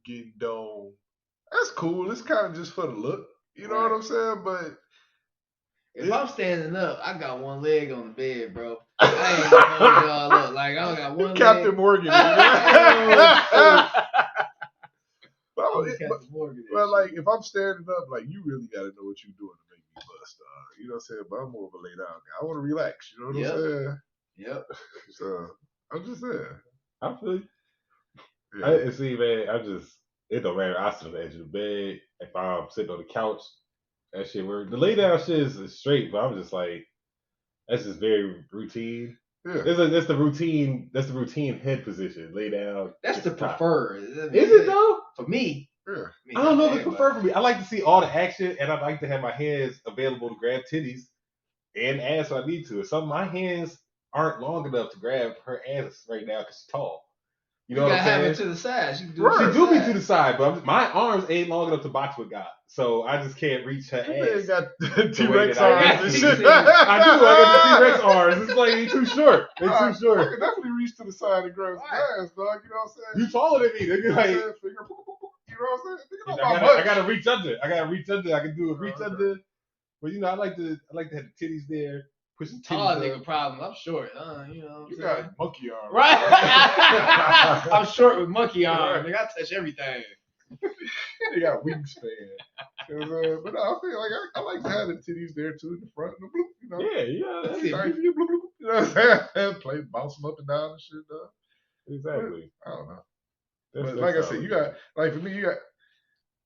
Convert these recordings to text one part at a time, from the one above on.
getting dome. That's cool. It's kind of just for the look. You know what I'm saying? But if I'm standing up, I got one leg on the bed, bro. I ain't gonna y'all look like I got one leg. Captain Morgan. But like, if I'm standing up, like, you really got to know what you're doing to make me bust. You know what I'm saying? But I'm more of a lay down guy. I want to relax. You know what I'm saying? Yep. So I'm just saying. I feel you. Yeah. See, man, it don't matter. I sit on the edge of the bed. If I'm sitting on the couch, that shit works. The lay down shit is straight, but I'm just like, that's just very routine. Yeah. That's the routine. That's the routine head position. Lay down. That's the preferred. Is it though? For me. Yeah. I don't know if it's preferred for me. I like to see all the action, and I like to have my hands available to grab titties and ass when I need to. Some of my hands aren't long enough to grab her ass right now because she's tall. You know what I'm saying? Have it to the side. She do be to the side, but my arms ain't long enough to box with God, so I just can't reach her ass. You got T-Rex arms and shit. I got the T-Rex arms. It's like they too short. They too short. I can definitely reach to the side and grab some ass, dog. You know what I'm saying? You taller than me. Nigga. Like, you know what I'm saying? I gotta reach under. I can do a reach under. But you know, I like to have the titties there. Push the titties tall nigga problem. I'm short. You know what I'm saying? You got monkey arms. Right. I'm short with monkey arms. Nigga, I touch everything. They got wingspan. You know what I'm saying? But no, I feel like I like to have the titties there too in the front. You know? Yeah. That's nice. You know what I'm saying? Play, bounce them up and down and shit, dog. Exactly. But, I don't know. But like I said, you got, like for me,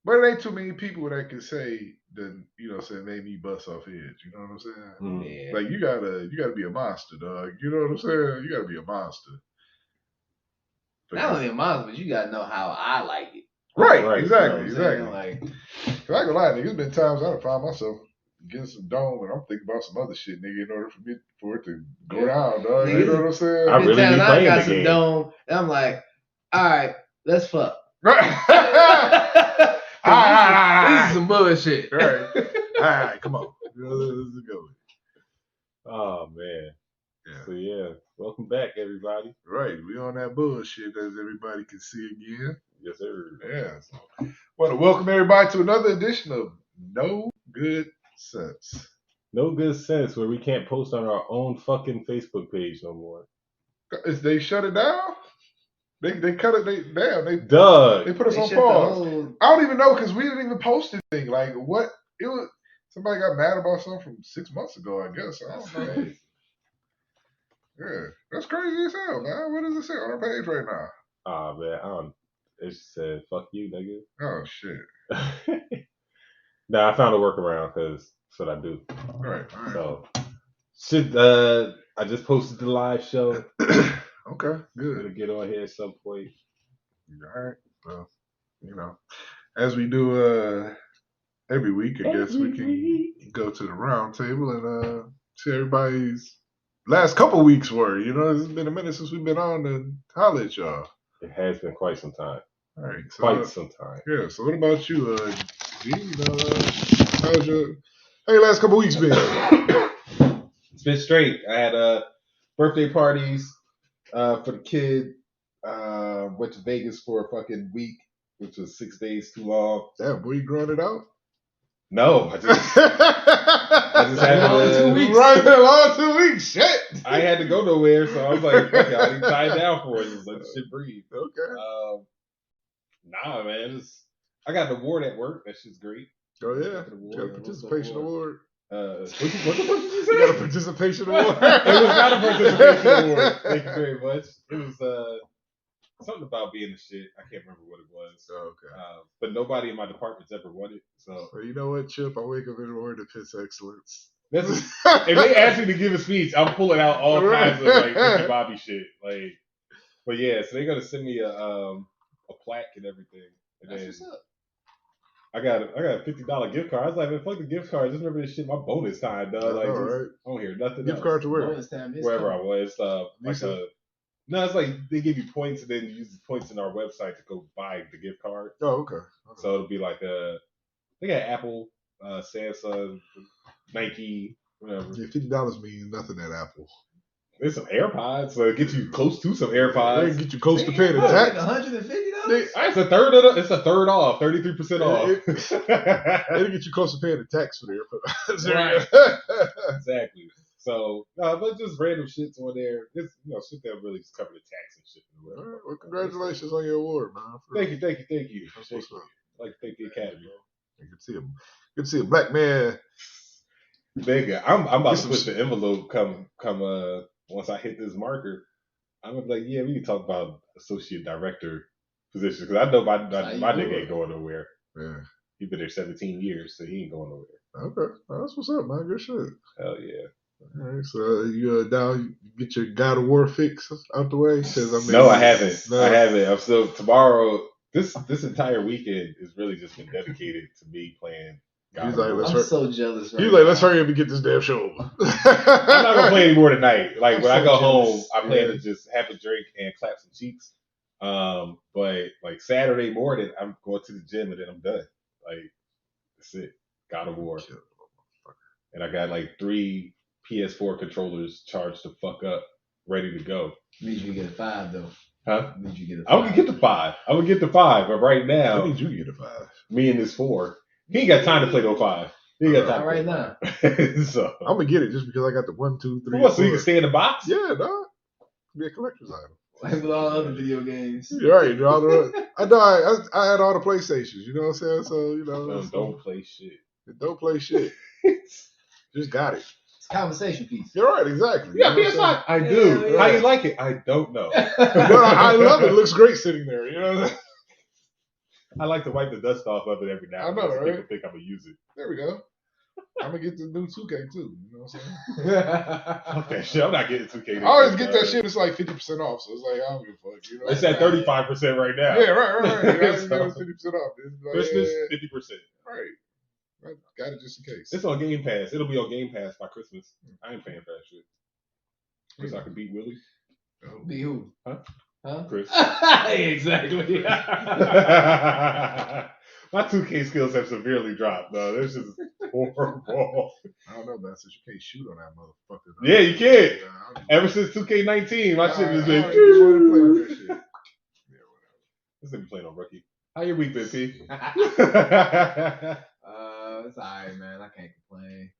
but it ain't too many people that can say that, you know what I'm saying, made me bust off edge. You know what I'm saying? Yeah. Like you gotta be a monster, dog. You know what I'm saying? You gotta be a monster. Not only a monster, but you gotta know how I like it. Right. Exactly. Like, cause I ain't gonna lie, nigga, there's been times I've found myself getting some dome and I'm thinking about some other shit, nigga, in order for it to go down, dog. Nigga, you know what I'm saying? I really be playing got the some game. dome, and I'm like, all right, let's fuck. Right. This is some bullshit. Right. All right, come on. Let's go. Oh man. Yeah. So yeah, welcome back, everybody. Right, we on that bullshit, as everybody can see again. Yes, sir. Yeah. So, want to welcome everybody to another edition of No Good Sense. No Good Sense, where we can't post on our own fucking Facebook page no more. They shut it down? They cut it. They put us on pause. I don't even know because we didn't even post anything. Like what? It was somebody got mad about something from 6 months ago. I guess I don't know. Yeah, that's crazy as hell, man. What does it say on our page right now? Ah man, it said "fuck you, nigga." Oh shit. Nah, I found a workaround because that's what I do. All right. So, I just posted the live show. Okay, good. Gonna get on here at some point. All right. Well, you know, as we do every week, I guess we can go to the round table and see everybody's last couple weeks were. You know, it's been a minute since we've been on to holler at y'all. It has been quite some time. All right. So, quite some time. Yeah. So what about you, G? You know, how your last couple weeks been? It's been straight. I had birthday parties for the kid. Went to Vegas for a fucking week, which was 6 days too long. Damn, boy, you growing it out? No, I just had long 2 weeks. Right, long 2 weeks. Shit. I had to go nowhere, so I was like, fuck it, I need to tie it down for it. Just let the shit breathe. Okay. Nah, man. I got an award at work. That shit's great. Oh yeah. You got a participation award. What the fuck did you say? You got a participation award. It was not a participation award. Thank you very much. It was something about being the shit. I can't remember what it was. Oh, okay. But nobody in my department's ever won it. So well, you know what, Chip? I wake up in the morning to piss excellence. If they ask me to give a speech, I'm pulling out all kinds of like Ricky Bobby shit. Like, but yeah, so they're gonna send me a plaque and everything. And that's what's up. I got a $50 gift card. I was like, man, fuck the gift card. Just remember this shit. My bonus time, dog. Like, right. I don't hear nothing. Gift card to where? Bonus time. Wherever I was. No, it's like they give you points and then you use the points in our website to go buy the gift card. Oh, okay. So it'll be like they got Apple, Samsung, Nike, whatever. Yeah, $50 means nothing at Apple. There's some AirPods, so it gets you close to some AirPods. They get you close to paying the tax. $150. It's a third of it's a third off, 33% off. It'll get you close to paying the tax for there. Right. Exactly. So, but just random shits on there. It's shit that really just cover the tax and shit. All right, well, congratulations on your award, man. Thank you. That's what's up. I'd like to thank the Academy. Good to see a black man. Nigga, I'm about to push the envelope come once I hit this marker. I'm gonna be like, yeah, we can talk about associate director positions because I know my nigga ain't going nowhere. Yeah, he been there 17 years, so he ain't going nowhere. Okay, that's what's up, man. Good shit. Hell yeah. All right, so you down? You get your God of War fix out the way? No, I haven't. No. I haven't. I'm still tomorrow. This entire weekend has really just been dedicated to me playing. I'm so jealous. He's like, let's hurry up and get this damn show over. I'm not gonna play anymore tonight. Like when I go home, I plan to just have a drink and clap some cheeks. But like Saturday morning, I'm going to the gym and then I'm done. Like that's it. God of War. And I got like 3 PS4 controllers charged the fuck up, ready to go. Means you get a 5 though. Huh? Means you get a 5. I'm gonna get the 5. I'm gonna get the 5, but right now, I need you to get a 5. Me and this 4. He ain't got time to play no 5. He ain't got time right now. So I'm gonna get it just because I got the 1, 2, 3. What? So you can stay in the box? Yeah, dog. Be a collector's item. Like with all other video games. You're right, dog. I had all the PlayStations. You know what I'm saying? So don't play shit. Don't play shit. Just got it. It's a conversation piece. You're right, exactly. Yeah, PS5. I do. Yeah. How you like it? I don't know. I love it. It looks great sitting there. You know what I'm saying? I like to wipe the dust off of it every now and then. I know, right? People think I'm gonna use it. There we go. I'm gonna get the new 2K too. You know what I'm saying? Okay, shit. I'm not getting 2K. I always get that shit. It's like 50% off, so it's like I don't give a fuck. You know, it's at 35% right now. Yeah, right. I always get 50% off. Like, Christmas, 50%. Right. I got it just in case. It's on Game Pass. It'll be on Game Pass by Christmas. I ain't paying for that shit. Because I can beat Willie. Oh. Be who? Huh? Chris. Exactly. My 2K skills have severely dropped, though. This is horrible. I don't know, man. Since you can't shoot on that motherfucker. Yeah, you can't. Ever since 2K19, my shit has been. This nigga playing on rookie. How your week been, P? It's alright, man. I can't complain.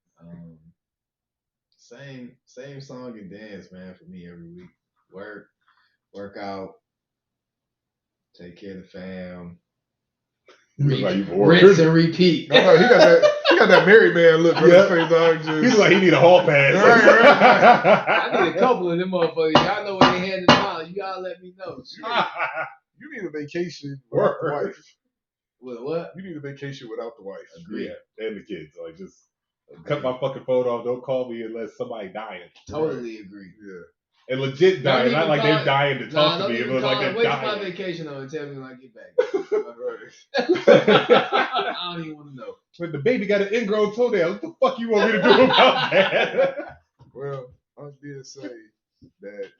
Same song and dance, man, for me every week. Work out, take care of the fam. Rinse and repeat. No, he got that married man look. Yep. He's like he need a hall pass. Right. I need a couple of them motherfuckers. Y'all know where they headed now. You gotta let me know. You need a vacation without the wife. What? You need a vacation without the wife. Agree. Yeah, and the kids. Like just cut my fucking phone off. Don't call me unless somebody dying. Totally agree. Yeah. And legit dying, not like they're dying to talk to me. It was like they're wait dying. Wait till my vacation on and tell me when I get back. I don't even want to know. When the baby got an ingrown toenail, what the fuck you want me to do about that? Well, I did say that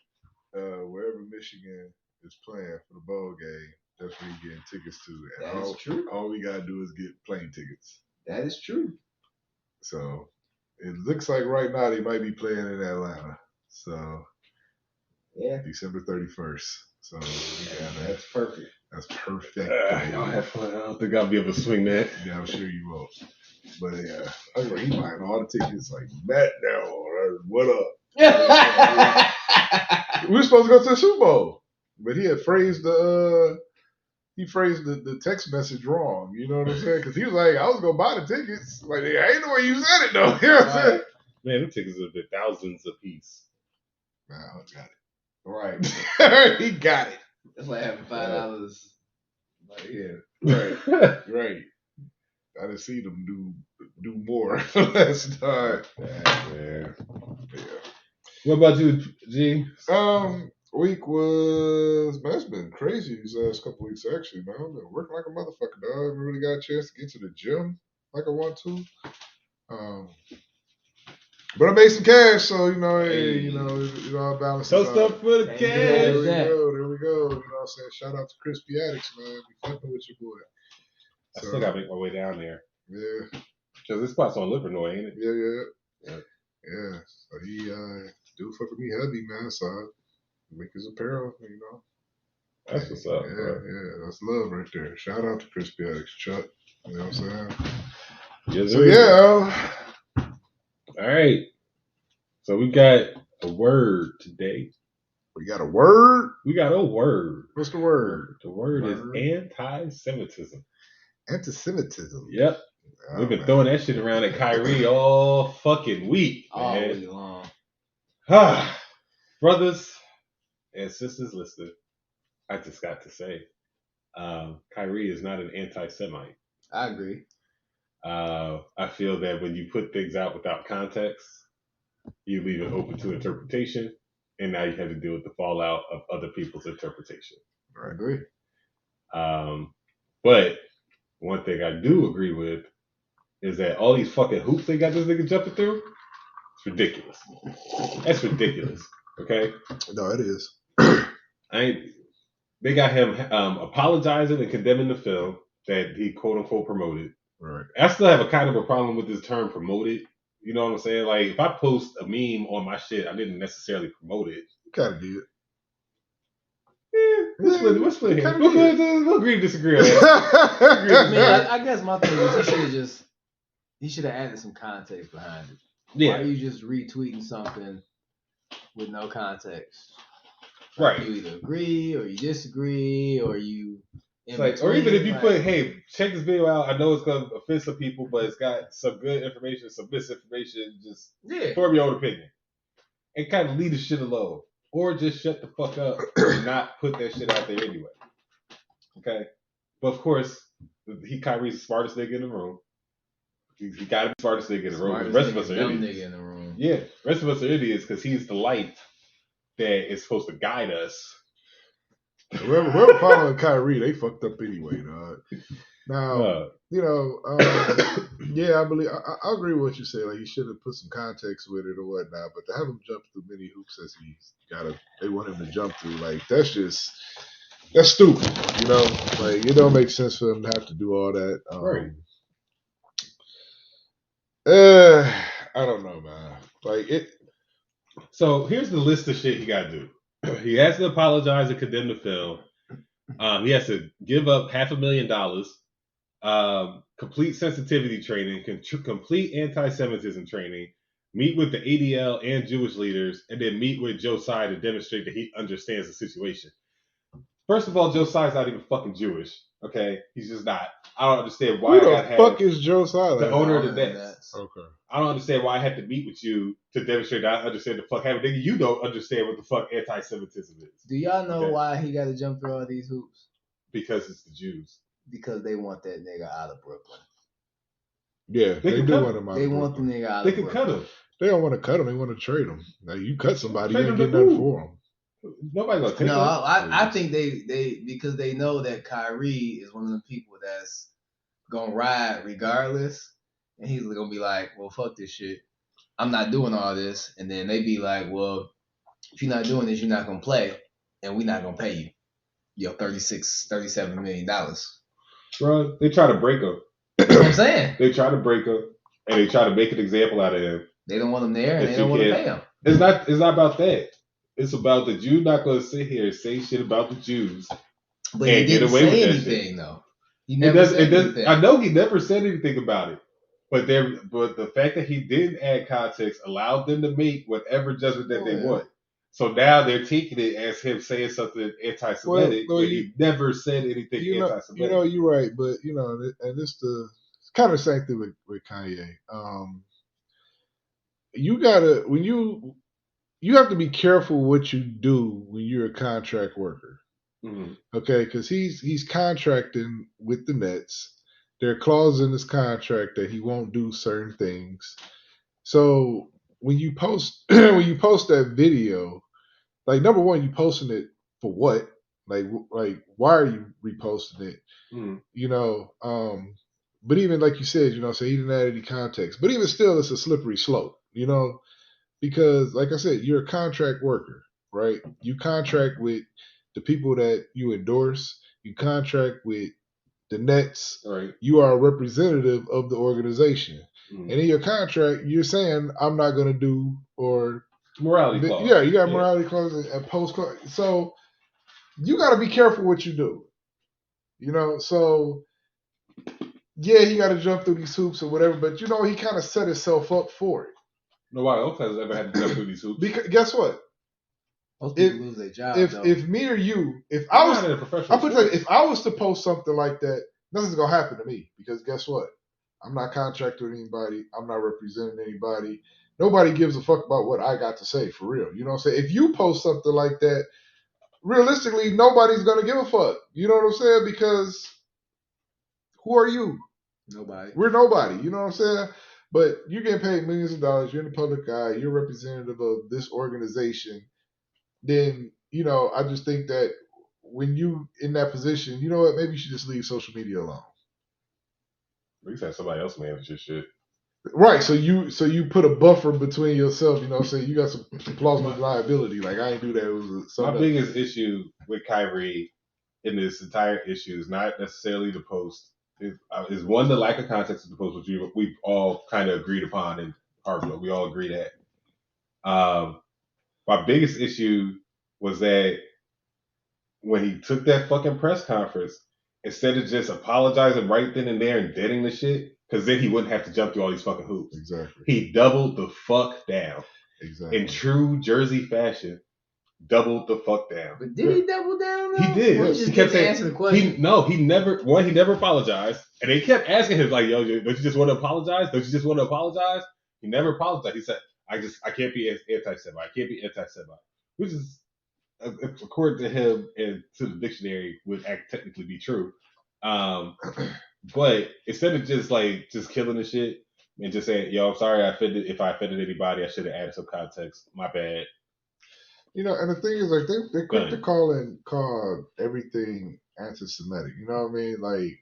wherever Michigan is playing for the bowl game, that's where you're getting tickets to. And that is true. All we got to do is get plane tickets. That is true. So it looks like right now they might be playing in Atlanta. So yeah, December 31st. So that's perfect. That's perfect. Y'all have fun. I don't think I'll be able to swing that. Yeah, I'm sure you won't. But yeah, I was like, he buying all the tickets like Matt now. What up? We were supposed to go to the Super Bowl, but he had phrased the text message wrong. You know what I'm saying? Because he was like, I was gonna buy the tickets. Like, I ain't the way you said it though. You know what I'm saying? Man, the tickets have been thousands a piece. Nah, I got it. Right. He got it. That's like having $5. Like, yeah. Right. I done seen them do more last time. Yeah. What about you, G? Week was, man, it's been crazy these last couple weeks actually, man. I've been working like a motherfucker, dog. I haven't really got a chance to get to the gym like I want to. But I made some cash, so you know, I balance. Toast up for the cash. There we go. You know what I'm saying? Shout out to Crispy Addicts, man. We fucking with your boy. I still gotta make my way down there. Yeah. Because this spot's on Livernois, ain't it? Yeah. So he do fuck with me heavy, man. So I make his apparel, you know. That's what's up, bro. Yeah, that's love right there. Shout out to Crispy Addicts, Chuck. You know what I'm saying? Yes, So yeah. All right. So we got a word today. We got a word? We got a word. What's the word? The word is anti-Semitism. Anti-Semitism. Yep. We've been throwing that shit around at Kyrie all fucking week, man. All week long. Brothers and sisters listening, I just got to say, Kyrie is not an anti-Semite. I agree. I feel that when you put things out without context, you leave it open to interpretation, and now you have to deal with the fallout of other people's interpretation. I agree. But one thing I do agree with is that all these fucking hoops they got this nigga jumping through, it's ridiculous. That's ridiculous. Okay? No, it is. They got him apologizing and condemning the film that he quote unquote promoted. Right. I still have a kind of a problem with this term promoted. You know what I'm saying? Like if I post a meme on my shit, I didn't necessarily promote it. You kind of did. We'll split here. We'll agree to disagree on that. I guess my thing is he should have added some context behind it. Yeah. Why are you just retweeting something with no context? Right. You either agree or you disagree or you. Or even if you put, hey, check this video out. I know it's gonna offend some people, but it's got some good information, some misinformation. Just form your own opinion and kind of leave the shit alone, or just shut the fuck up and not put that shit out there anyway. Okay, but of course, Kyrie's the smartest nigga in the room. He got to be the smartest nigga in the room. The rest of us are idiots. Nigga in the room. Yeah, the rest of us are idiots because he's the light that is supposed to guide us. Whoever following Kyrie, they fucked up anyway, dog. Now, I believe I agree with what you say. Like he should have put some context with it or whatnot. But to have him jump through many hoops as they want him to jump through, like that's stupid. You know, like it don't make sense for him to have to do all that. Right. I don't know, man. Like it. So here's the list of shit he got to do. He has to apologize and condemn the film. He has to give up $500,000, complete sensitivity training, complete anti-Semitism training, meet with the ADL and Jewish leaders, and then meet with Josiah to demonstrate that he understands the situation. First of all, Josiah's not even fucking Jewish. Okay, he's just not. I don't understand why. Who the fuck is Josiah? The owner of the Nets. Okay. I don't understand why I have to meet with you to demonstrate that I understand the fuck happening. Nigga, you don't understand what the fuck anti-Semitism is. Do y'all know why he got to jump through all these hoops? Because it's the Jews. Because they want that nigga out of Brooklyn. Yeah, they do want him out. They want the nigga out. They can cut him. They don't want to cut him. They want to trade him. Now you cut somebody, you ain't getting nothing for him. Nobody gonna take him. No, I think they because they know that Kyrie is one of the people that's gonna ride regardless, and he's gonna be like, well, fuck this shit. I'm not doing all this, and then they be like, well, if you're not doing this, you're not gonna play, and we're not gonna pay you your $37 million. Bro, they try to break him. That's what I'm saying. They try to break him, and they try to make an example out of him. They don't want him there, and they don't want to pay him. It's not about that. It's about that you're not gonna sit here and say shit about the Jews. But he didn't say anything, though. He never said anything. I know he never said anything about it. But the fact that he didn't add context allowed them to make whatever judgment that they want. So now they're taking it as him saying something anti-Semitic, but he never said anything anti-Semitic. You know, you're right, but and it's kind of the same thing with Kanye. You have to be careful what you do when you're a contract worker. Mm-hmm. Okay, because he's contracting with the Nets. There are clauses in his contract that he won't do certain things. So when you post that video, like number one, you posting it for what? Like why are you reposting it? Mm-hmm. But even like you said, so he didn't add any context. But even still, it's a slippery slope, because like I said, you're a contract worker, right? You contract with the people that you endorse. You contract with the Nets. Right. You are a representative of the organization. Mm-hmm. And in your contract, you're saying, I'm not going to do or... Morality clause. Yeah, you got morality clause and post clause. So you got to be careful what you do. You know, so yeah, he got to jump through these hoops or whatever, but he kind of set himself up for it. Nobody else has ever had to jump through these hoops. Because guess what? Most people lose their job. If me or you, if I was to post something like that, nothing's gonna happen to me because guess what? I'm not contracted with anybody. I'm not representing anybody. Nobody gives a fuck about what I got to say for real. You know what I'm saying? If you post something like that, realistically, nobody's gonna give a fuck. You know what I'm saying? Because who are you? Nobody. We're nobody. You know what I'm saying? But you're getting paid millions of dollars. You're in the public eye. You're a representative of this organization. Then, I just think that when you in that position, you know what? Maybe you should just leave social media alone. At least have somebody else manage your shit. Right. So you put a buffer between yourself, saying you got some plausible liability. Like I ain't do that. It was my biggest issue with Kyrie in this entire issue is not necessarily the post. Is one, the lack of context of the post, which we've all kind of agreed upon in Harvard. We all agree that. My biggest issue was that when he took that fucking press conference, instead of just apologizing right then and there and deading the shit, because then he wouldn't have to jump through all these fucking hoops. Exactly. He doubled the fuck down. Exactly. In true Jersey fashion, doubled the fuck down. But did he double down? He did. He just kept answering the question. He never apologized. And they kept asking him, like, yo, don't you just want to apologize? Don't you just want to apologize? He never apologized. He said, I can't be anti-Semite. I can't be anti-Semite. Which is, according to him and to the dictionary, would technically be true. But instead of just killing the shit and just saying, yo, I'm sorry if I offended anybody, I should have added some context. My bad. And the thing is, like, they're quick to call everything anti-Semitic. You know what I mean? Like,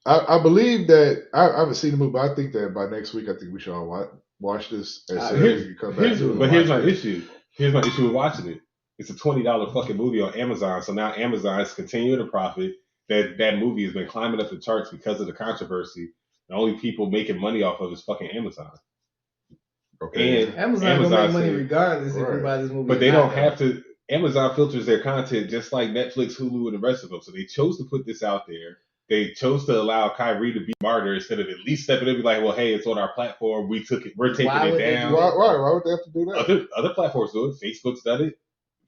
I believe that I haven't seen the movie, but I think that by next week, I think we should all watch this. Here's my issue. Here's my issue with watching it. It's a $20 fucking movie on Amazon, so now Amazon is continuing to profit. That movie has been climbing up the charts because of the controversy. The only people making money off of is fucking Amazon. Okay. And Amazon gonna make money regardless if you buy this movie. But they don't have to. Amazon filters their content just like Netflix, Hulu, and the rest of them. So they chose to put this out there. They chose to allow Kyrie to be martyr instead of at least stepping in and be like, well, hey, it's on our platform. We took it. We're taking it down. Why would they have to do that? Other platforms do it. Facebook's done it.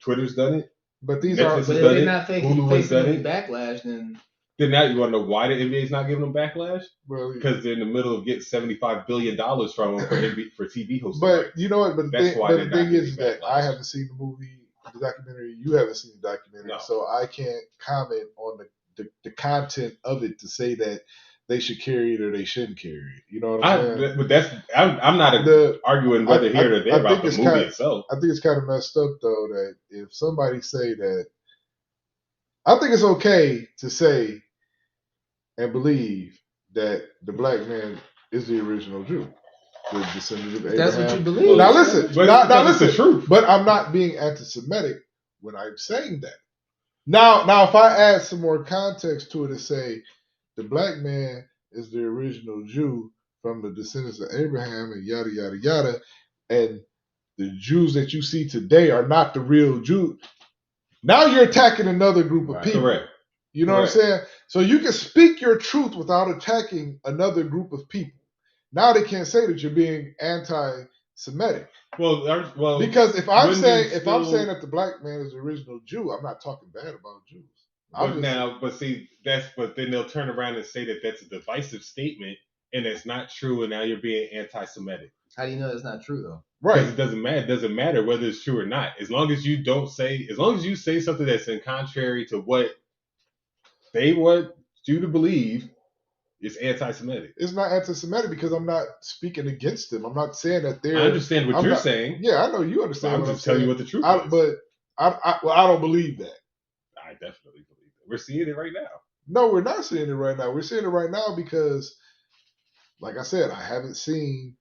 Twitter's done it. But these Netflix are. But if they're not facing backlash, then now you want to know why the NBA's not giving them backlash? Well, because they're in the middle of getting $75 billion from them for TV hosting. But you know what? But the thing is that I haven't seen the movie, the documentary. You haven't seen the documentary, so I can't comment on the content of it to say that they should carry it or they shouldn't carry it. You know what I'm saying? But I'm not arguing whether here or there about the movie itself. I think it's kind of messed up though that if somebody say that, I think it's okay to say and believe that the black man is the original Jew, the descendant of Abraham. That's what you believe. Now listen, listen. The truth. But I'm not being anti-Semitic when I'm saying that. Now, if I add some more context to it and say the black man is the original Jew from the descendants of Abraham and yada yada yada, and the Jews that you see today are not the real Jews. Now you're attacking another group of people. Correct. You know what I'm saying? So you can speak your truth without attacking another group of people. Now they can't say that you're being anti-Semitic. Well, because if I'm saying that the black man is the original Jew, I'm not talking bad about Jews. But then they'll turn around and say that that's a divisive statement and it's not true, and now you're being anti-Semitic. How do you know it's not true though? Right. Because it doesn't matter. It doesn't matter whether it's true or not. As long as you say something that's in contrary to what they want you to believe, it's anti-Semitic. It's not anti-Semitic because I'm not speaking against them. I'm not saying that they're. I understand what you're saying. Yeah, I know you understand. I'm just telling you what the truth is. But I don't believe that. I definitely believe it. We're seeing it right now. No, we're not seeing it right now. We're seeing it right now because, like I said, I haven't seen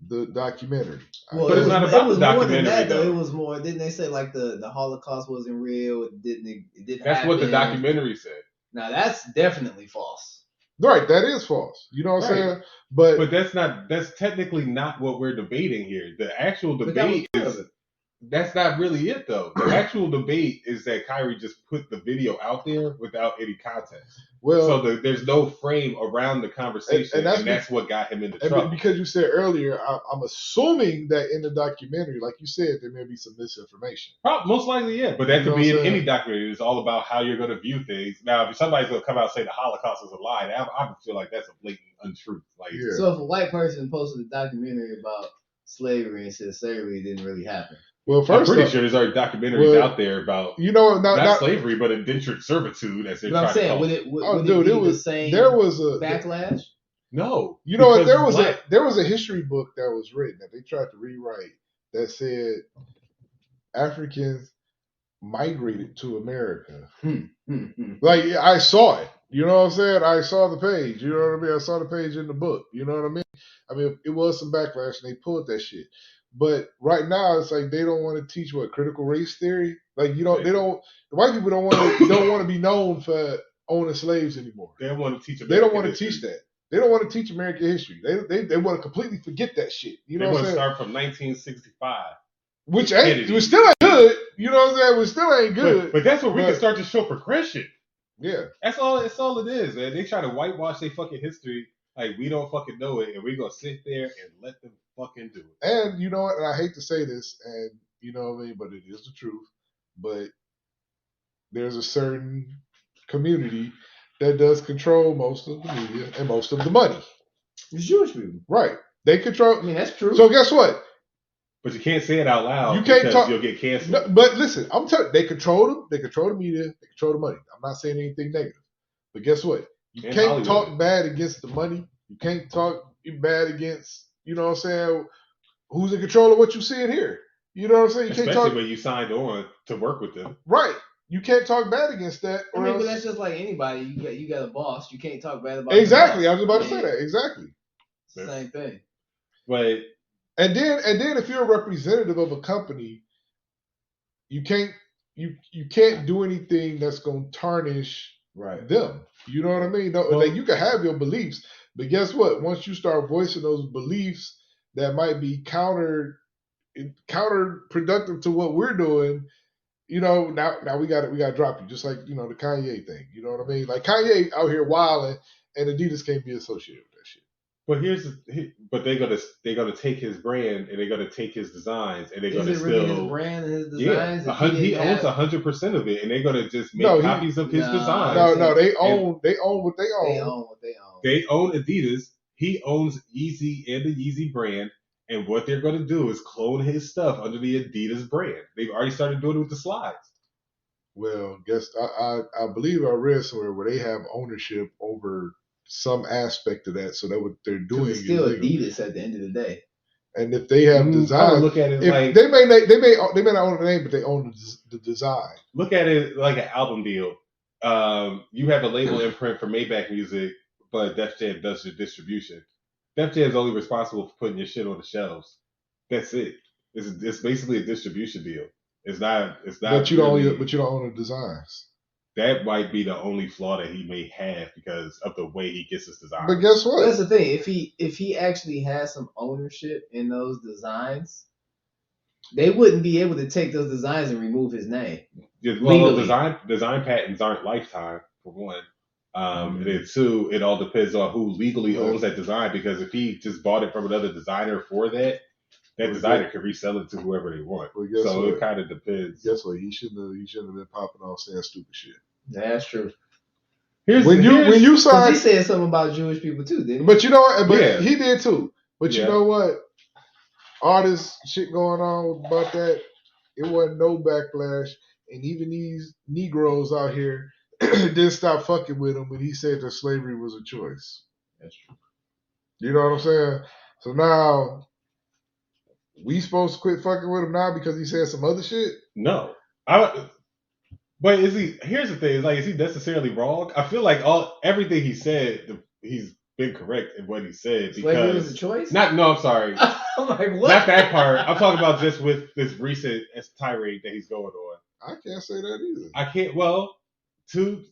the documentary. Well, but it's not about the documentary. More than that, though. It was more. Didn't they say like the Holocaust wasn't real? It didn't That's happen. What the documentary said. Now that's definitely false. Right, that is false. You know what I'm saying? But that's technically not what we're debating here. The actual debate is That's not really it, though. The actual debate is that Kyrie just put the video out there without any context. Well, so there's no frame around the conversation, and that's what got him into trouble. Because you said earlier, I'm assuming that in the documentary, like you said, there may be some misinformation. Most likely, yeah. But that could be in any documentary. It's all about how you're going to view things. Now, if somebody's going to come out and say the Holocaust is a lie, I feel like that's a blatant untruth. Like, So if a white person posted a documentary about slavery and said slavery didn't really happen. Well, first I'm pretty sure there's already documentaries out there about not slavery, but indentured servitude, as they're trying to call it. Would it be the same backlash? No. You know what? There was a history book that was written that they tried to rewrite that said Africans migrated to America. Like I saw it. You know what I'm saying? I saw the page. You know what I mean? I saw the page in the book. You know what I mean? I mean, it was some backlash and they pulled that shit. But right now, it's like they don't want to teach critical race theory. Like the white people don't want to be known for owning slaves anymore. They don't want to teach. They don't want to teach that. They don't want to teach American history. They want to completely forget that shit. You know what I'm saying? They want to start from 1965, which still ain't good. You know what I'm saying? Which still ain't good. But that's where we can start to show progression. Yeah, that's all it is, man. They try to whitewash their fucking history. Like, we don't fucking know it, and we're going to sit there and let them fucking do it. And you know what? And I hate to say this, and you know what I mean, but it is the truth. But there's a certain community that does control most of the media and most of the money. It's Jewish people. Right. They control. I mean, that's true. So guess what? But you can't say it out loud because you'll get canceled. No, but listen, I'm telling you, they control them. They control the media. They control the money. I'm not saying anything negative. But guess what? You can't talk bad against the money. You can't talk bad against, you know what I'm saying, who's in control of what you see in here. You know what I'm saying? You Especially can't talk when you signed on to work with them. Right. You can't talk bad against that. I mean, but that's just like anybody. You got a boss. You can't talk bad about exactly. I was about to say that. Exactly. Same thing. But and then if you're a representative of a company, you can't do anything that's gonna tarnish them. You know what I mean? No, like you can have your beliefs, but guess what? Once you start voicing those beliefs that might be counterproductive to what we're doing, you know, now we got to drop you, just like, you know, the Kanye thing. You know what I mean? Like Kanye out here wilding, and Adidas can't be associated with that shit. But they're gonna take his brand and they're gonna take his designs and they're gonna still really his brand and his designs. Yeah, he owns 100% of it, and they're gonna just make copies of his designs. No, they own what they own. They own Adidas. He owns Yeezy and the Yeezy brand, and what they're gonna do is clone his stuff under the Adidas brand. They've already started doing it with the slides. Well, I believe I read somewhere where they have ownership over some aspect of that, so that what they're doing is still Adidas at the end of the day. And if they have design, look at it like they may not own the name, but they own the design. Look at it like an album deal. You have a label imprint for Maybach Music, but Def Jam does your distribution. Def Jam is only responsible for putting your shit on the shelves. That's it. It's basically a distribution deal. It's not. But you don't own the designs. That might be the only flaw that he may have because of the way he gets his design. But guess what? That's the thing. If he actually has some ownership in those designs, they wouldn't be able to take those designs and remove his name. Well, design patents aren't lifetime, for one. And then two, it all depends on who legally owns that design, because if he just bought it from another designer for that designer could resell it to whoever they want. So it kind of depends. Guess what? He shouldn't have been popping off saying stupid shit. That's true. When you saw, he said something about Jewish people too, didn't he? But you know what? But he did too. But you know what? All this shit going on about that, it wasn't no backlash, and even these Negroes out here didn't stop fucking with him when he said that slavery was a choice. That's true. You know what I'm saying? So now we supposed to quit fucking with him now because he said some other shit? No. But is he? Here's the thing: is he necessarily wrong? I feel like everything he said, he's been correct in what he said. Because slavery was a choice. No, I'm sorry. I'm like, what? Not that part. I'm talking about just with this recent tirade that he's going on. I can't say that either. I can't. Well, to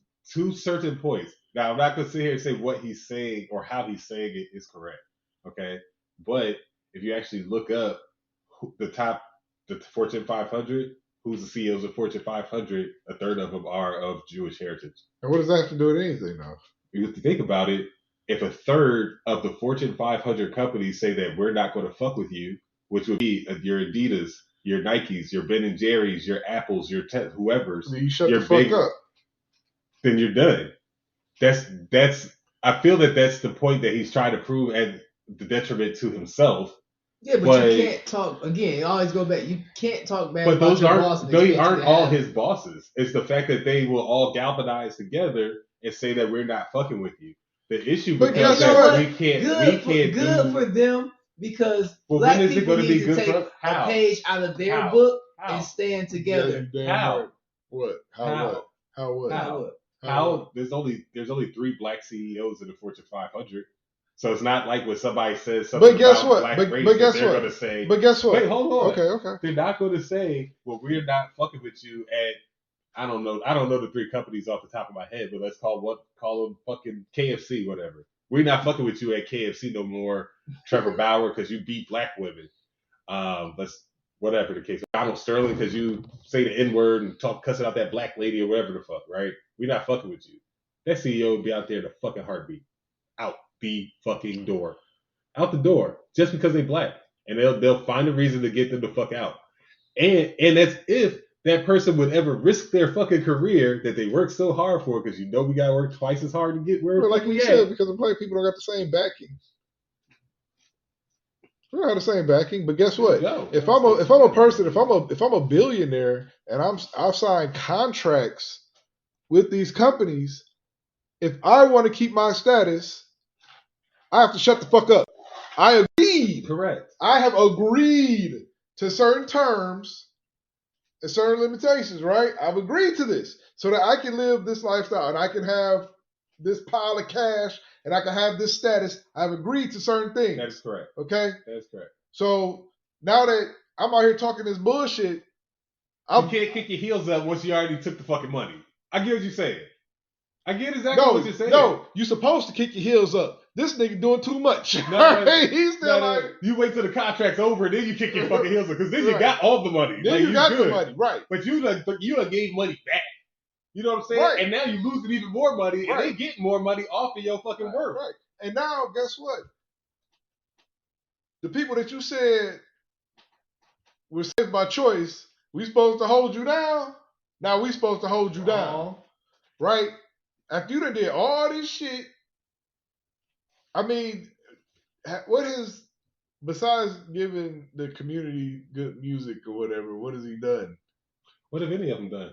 certain points. Now, I'm not gonna sit here and say what he's saying or how he's saying it is correct. Okay, but if you actually look up the top the Fortune 500. Who's the CEOs of Fortune 500? A third of them are of Jewish heritage. And what does that have to do with anything, though? You have to think about it. If a third of the Fortune 500 companies say that we're not going to fuck with you, which would be your Adidas, your Nikes, your Ben and Jerry's, your Apples, your whoever's, then you shut the fuck up. Then you're done. That's. I feel that that's the point that he's trying to prove at the detriment to himself. Yeah, but you can't talk again. Always go back. You can't talk bad. But those aren't all his bosses. It's the fact that they will all galvanize together and say that we're not fucking with you. The issue becomes that we can't. Good for them because black people need to take a page out of their book and stand together. How? What? How? There's only 3 black CEOs in the Fortune 500. So it's not like when somebody says something about black race, they're going to say. But guess what? Wait, hold on. Okay. They're not going to say, well, we're not fucking with you at. I don't know the 3 companies off the top of my head, but let's call them fucking KFC, whatever. We're not fucking with you at KFC no more, Trevor Bauer, because you beat black women. Whatever the case. Donald Sterling, because you say the N-word and talk cussing out that black lady or whatever the fuck, right? We're not fucking with you. That CEO would be out there in a fucking heartbeat. Out the fucking door. Out the door. Just because they black. And they'll find a reason to get them the fuck out. And that's if that person would ever risk their fucking career that they work so hard for, because you know we gotta work twice as hard to get where like we said, because the black people don't got the same backing. We don't have the same backing, but guess what? If I'm a billionaire and I've signed contracts with these companies, if I want to keep my status, I have to shut the fuck up. I agreed. Correct. I have agreed to certain terms and certain limitations, right? I've agreed to this so that I can live this lifestyle and I can have this pile of cash and I can have this status. I've agreed to certain things. That is correct. Okay? That is correct. So now that I'm out here talking this bullshit, you can't kick your heels up once you already took the fucking money. I get what you're saying. I get exactly what you're saying. No, you're supposed to kick your heels up. This nigga doing too much. He's still like... You wait till the contract's over and then you kick your fucking heels up, because then you got all the money. Then you got the money, right. But you gave money back. You know what I'm saying? Right. And now you're losing even more money, and they getting more money off of your fucking work. Right. And now, guess what? The people that you said were saved by choice, we supposed to hold you down. Now we supposed to hold you down. Right? After you done did all this shit, I mean, what has, besides giving the community good music or whatever, what has he done? What have any of them done?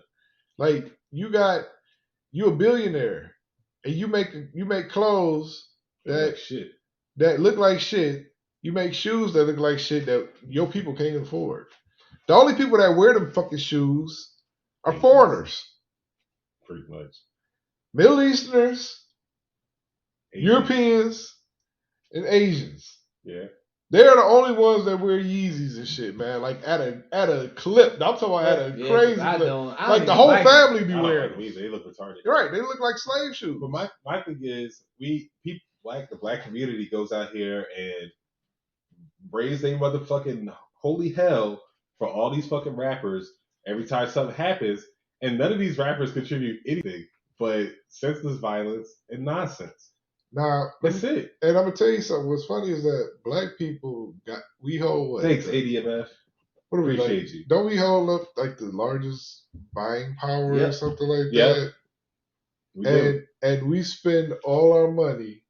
Like, you a billionaire, and you make clothes that look like shit. You make shoes that look like shit that your people can't afford. The only people that wear them fucking shoes are foreigners. Pretty much. Middle Easterners, Europeans, and Asians. Yeah. They're the only ones that wear Yeezys and shit, man. Like at a clip. I'm talking about at a crazy clip. Like the whole family be wearing them. They look retarded. Right. They look like slave shoes. But my thing is, the black community goes out here and raise their motherfucking holy hell for all these fucking rappers every time something happens, and none of these rappers contribute anything but senseless violence and nonsense. Now, that's it. And I'm gonna tell you something. What's funny is that black people we hold what? Thanks, ADMF. What do we appreciate you? Don't we hold up like the largest buying power or something like that? We do. And we spend all our money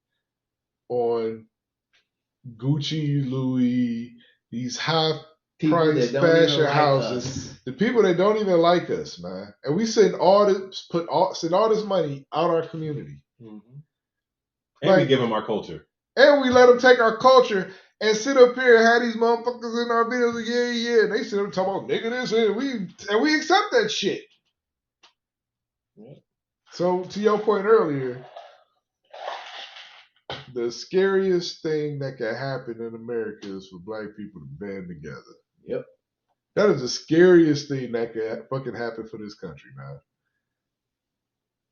on Gucci, Louis, these high price fashion houses. The people that don't even like us, man. And we send all this money out our community. Mm-hmm. And we give them our culture. And we let them take our culture and sit up here and have these motherfuckers in our videos like, yeah. And they sit up and talk about nigga this and we accept that shit. Yeah. So to your point earlier, the scariest thing that can happen in America is for black people to band together. Yep. That is the scariest thing that can fucking happen for this country, man.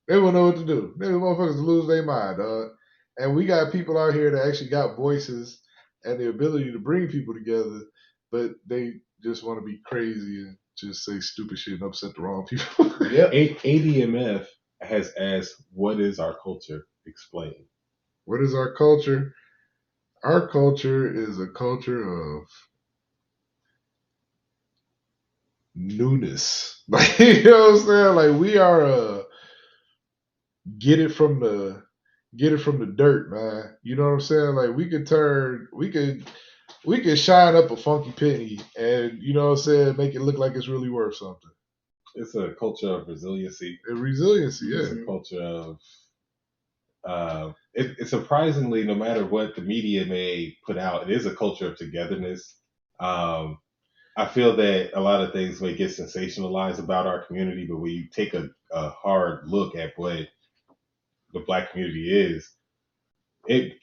They won't know what to do. They motherfuckers lose their mind, dog. And we got people out here that actually got voices and the ability to bring people together but they just want to be crazy and just say stupid shit and upset the wrong people. ADMF has asked, "What is our culture?" Explain. What is our culture? Our culture is a culture of newness. Like, you know what I'm saying? Like, we are get it from the dirt, man. You know what I'm saying? Like, we could shine up a funky penny and, you know what I'm saying, make it look like it's really worth something. It's a culture of resiliency. Yeah. It's a culture of it's surprisingly, no matter what the media may put out, it is a culture of togetherness. I feel that a lot of things may get sensationalized about our community, but when you take a hard look at what the Black community is, it's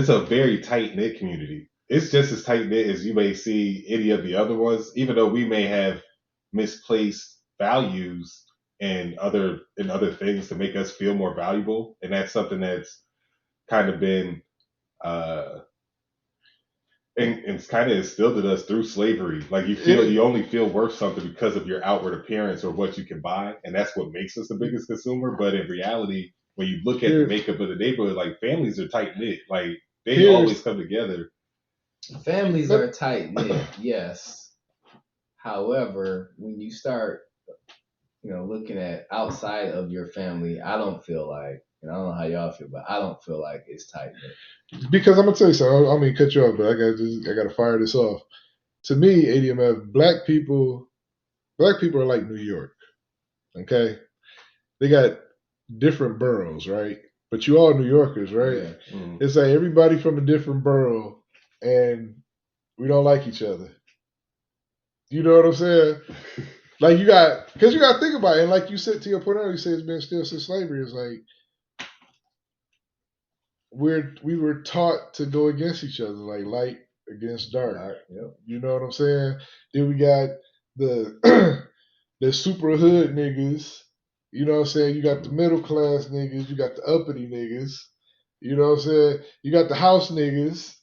a very tight knit community. It's just as tight knit as you may see any of the other ones, even though we may have misplaced values and other things to make us feel more valuable, and that's something that's kind of been and it's kind of instilled in us through slavery. Like, you only feel worth something because of your outward appearance or what you can buy, and that's what makes us the biggest consumer. But in reality, when you look at the makeup of the neighborhood, like, families are tight knit. Like, they always come together. Families are tight knit, yes. However, when you start, looking at outside of your family, I don't feel like, and I don't know how y'all feel, but I don't feel like it's tight knit. Because I'm gonna tell you something. I mean, cut you off, but I gotta fire this off. To me, ADMF, black people are like New York. Okay, they got different boroughs, right? But you all New Yorkers, right? Yeah. Mm-hmm. It's like everybody from a different borough, and we don't like each other. You know what I'm saying? Like, because you got to think about it. And like you said, to your point earlier, you say it's been still since slavery. It's like we were taught to go against each other, like light against dark. Yep. You know what I'm saying? Then we got the the super hood niggas. You know what I'm saying? You got the middle class niggas. You got the uppity niggas. You know what I'm saying? You got the house niggas.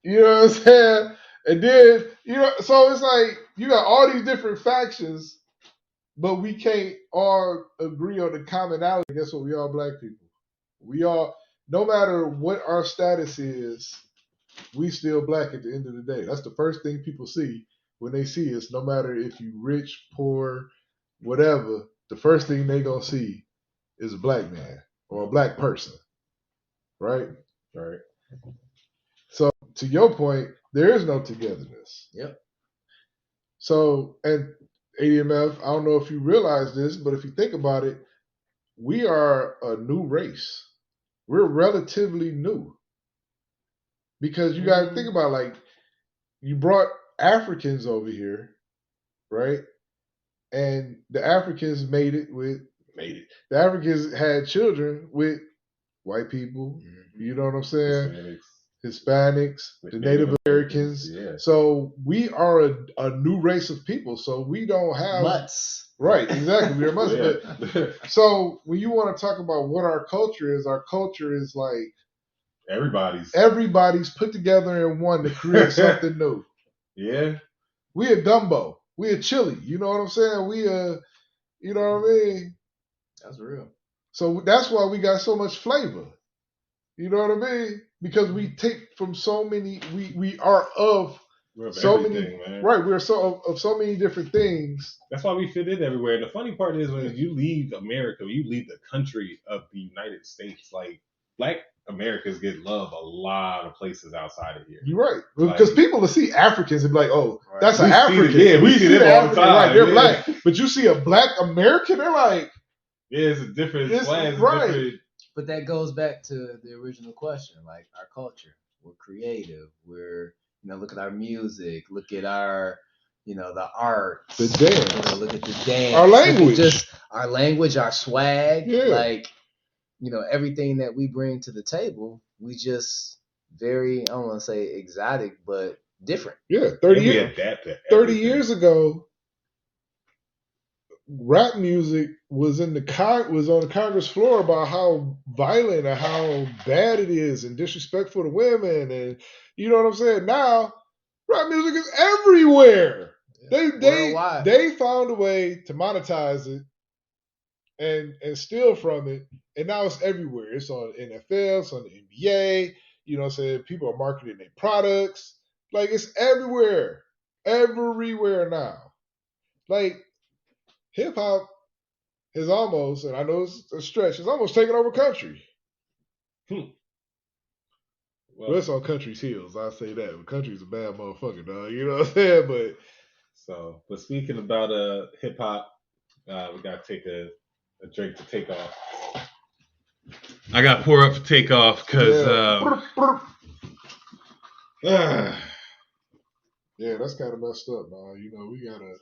You know what I'm saying? And then, so it's like you got all these different factions, but we can't all agree on the commonality. Guess what? We all black people. We all, no matter what our status is, we still black at the end of the day. That's the first thing people see when they see us, no matter if you rich, poor, whatever. The first thing they gonna see is a black man or a black person, right? Right. So to your point, there is no togetherness. Yep. So, and ADMF, I don't know if you realize this, but if you think about it, we are a new race. We're relatively new. Because you got to think about, like, you brought Africans over here, right? And the Africans made it. The Africans had children with white people. Mm-hmm. You know what I'm saying? Hispanics, the Native Americans. Yeah. So we are a new race of people. So we don't have mutts. Right, exactly. We're mutts. Yeah. So when you want to talk about what our culture is like everybody's put together in one to create something new. Yeah. We a gumbo. We a chili. You know what I'm saying? We you know what I mean? That's real. So that's why we got so much flavor. You know what I mean? Because we take from so many. We are of so many. Man. Right. We're of so many different things. That's why we fit in everywhere. And the funny part is when you leave America, you leave the country of the United States. Like, Black Americans get love a lot of places outside of here. You're right. Because people will see Africans and be like, "Oh, that's an African." We see them all the time. Right, they're black. But you see a Black American, they're like, "Yeah, it's a different slang." Right. Different. But that goes back to the original question, like our culture. We're creative. We're, look at our music. Look at our, the art. The dance. Look at the dance. Our language. Just our language, our swag. Yeah. Like, everything that we bring to the table, we just very, I don't want to say exotic, but different. Yeah, 30 years ago, rap music was on the Congress floor about how violent and how bad it is and disrespectful to women, and you know what I'm saying. Now Rap music is everywhere. Worldwide. They found a way to monetize it and steal from it, and now it's everywhere. It's on NFL, it's on the NBA. You know what I'm saying? People are marketing their products. Like, it's everywhere. Everywhere now. Like, hip hop has almost, and I know it's a stretch, it's almost taken over country. Well, it's on country's heels. I say that. But country's a bad motherfucker, dog. You know what I'm saying? But speaking about hip hop, we gotta take a drink to take off. I got to pour up for takeoff because yeah, that's kind of messed up, man. You know, we gotta.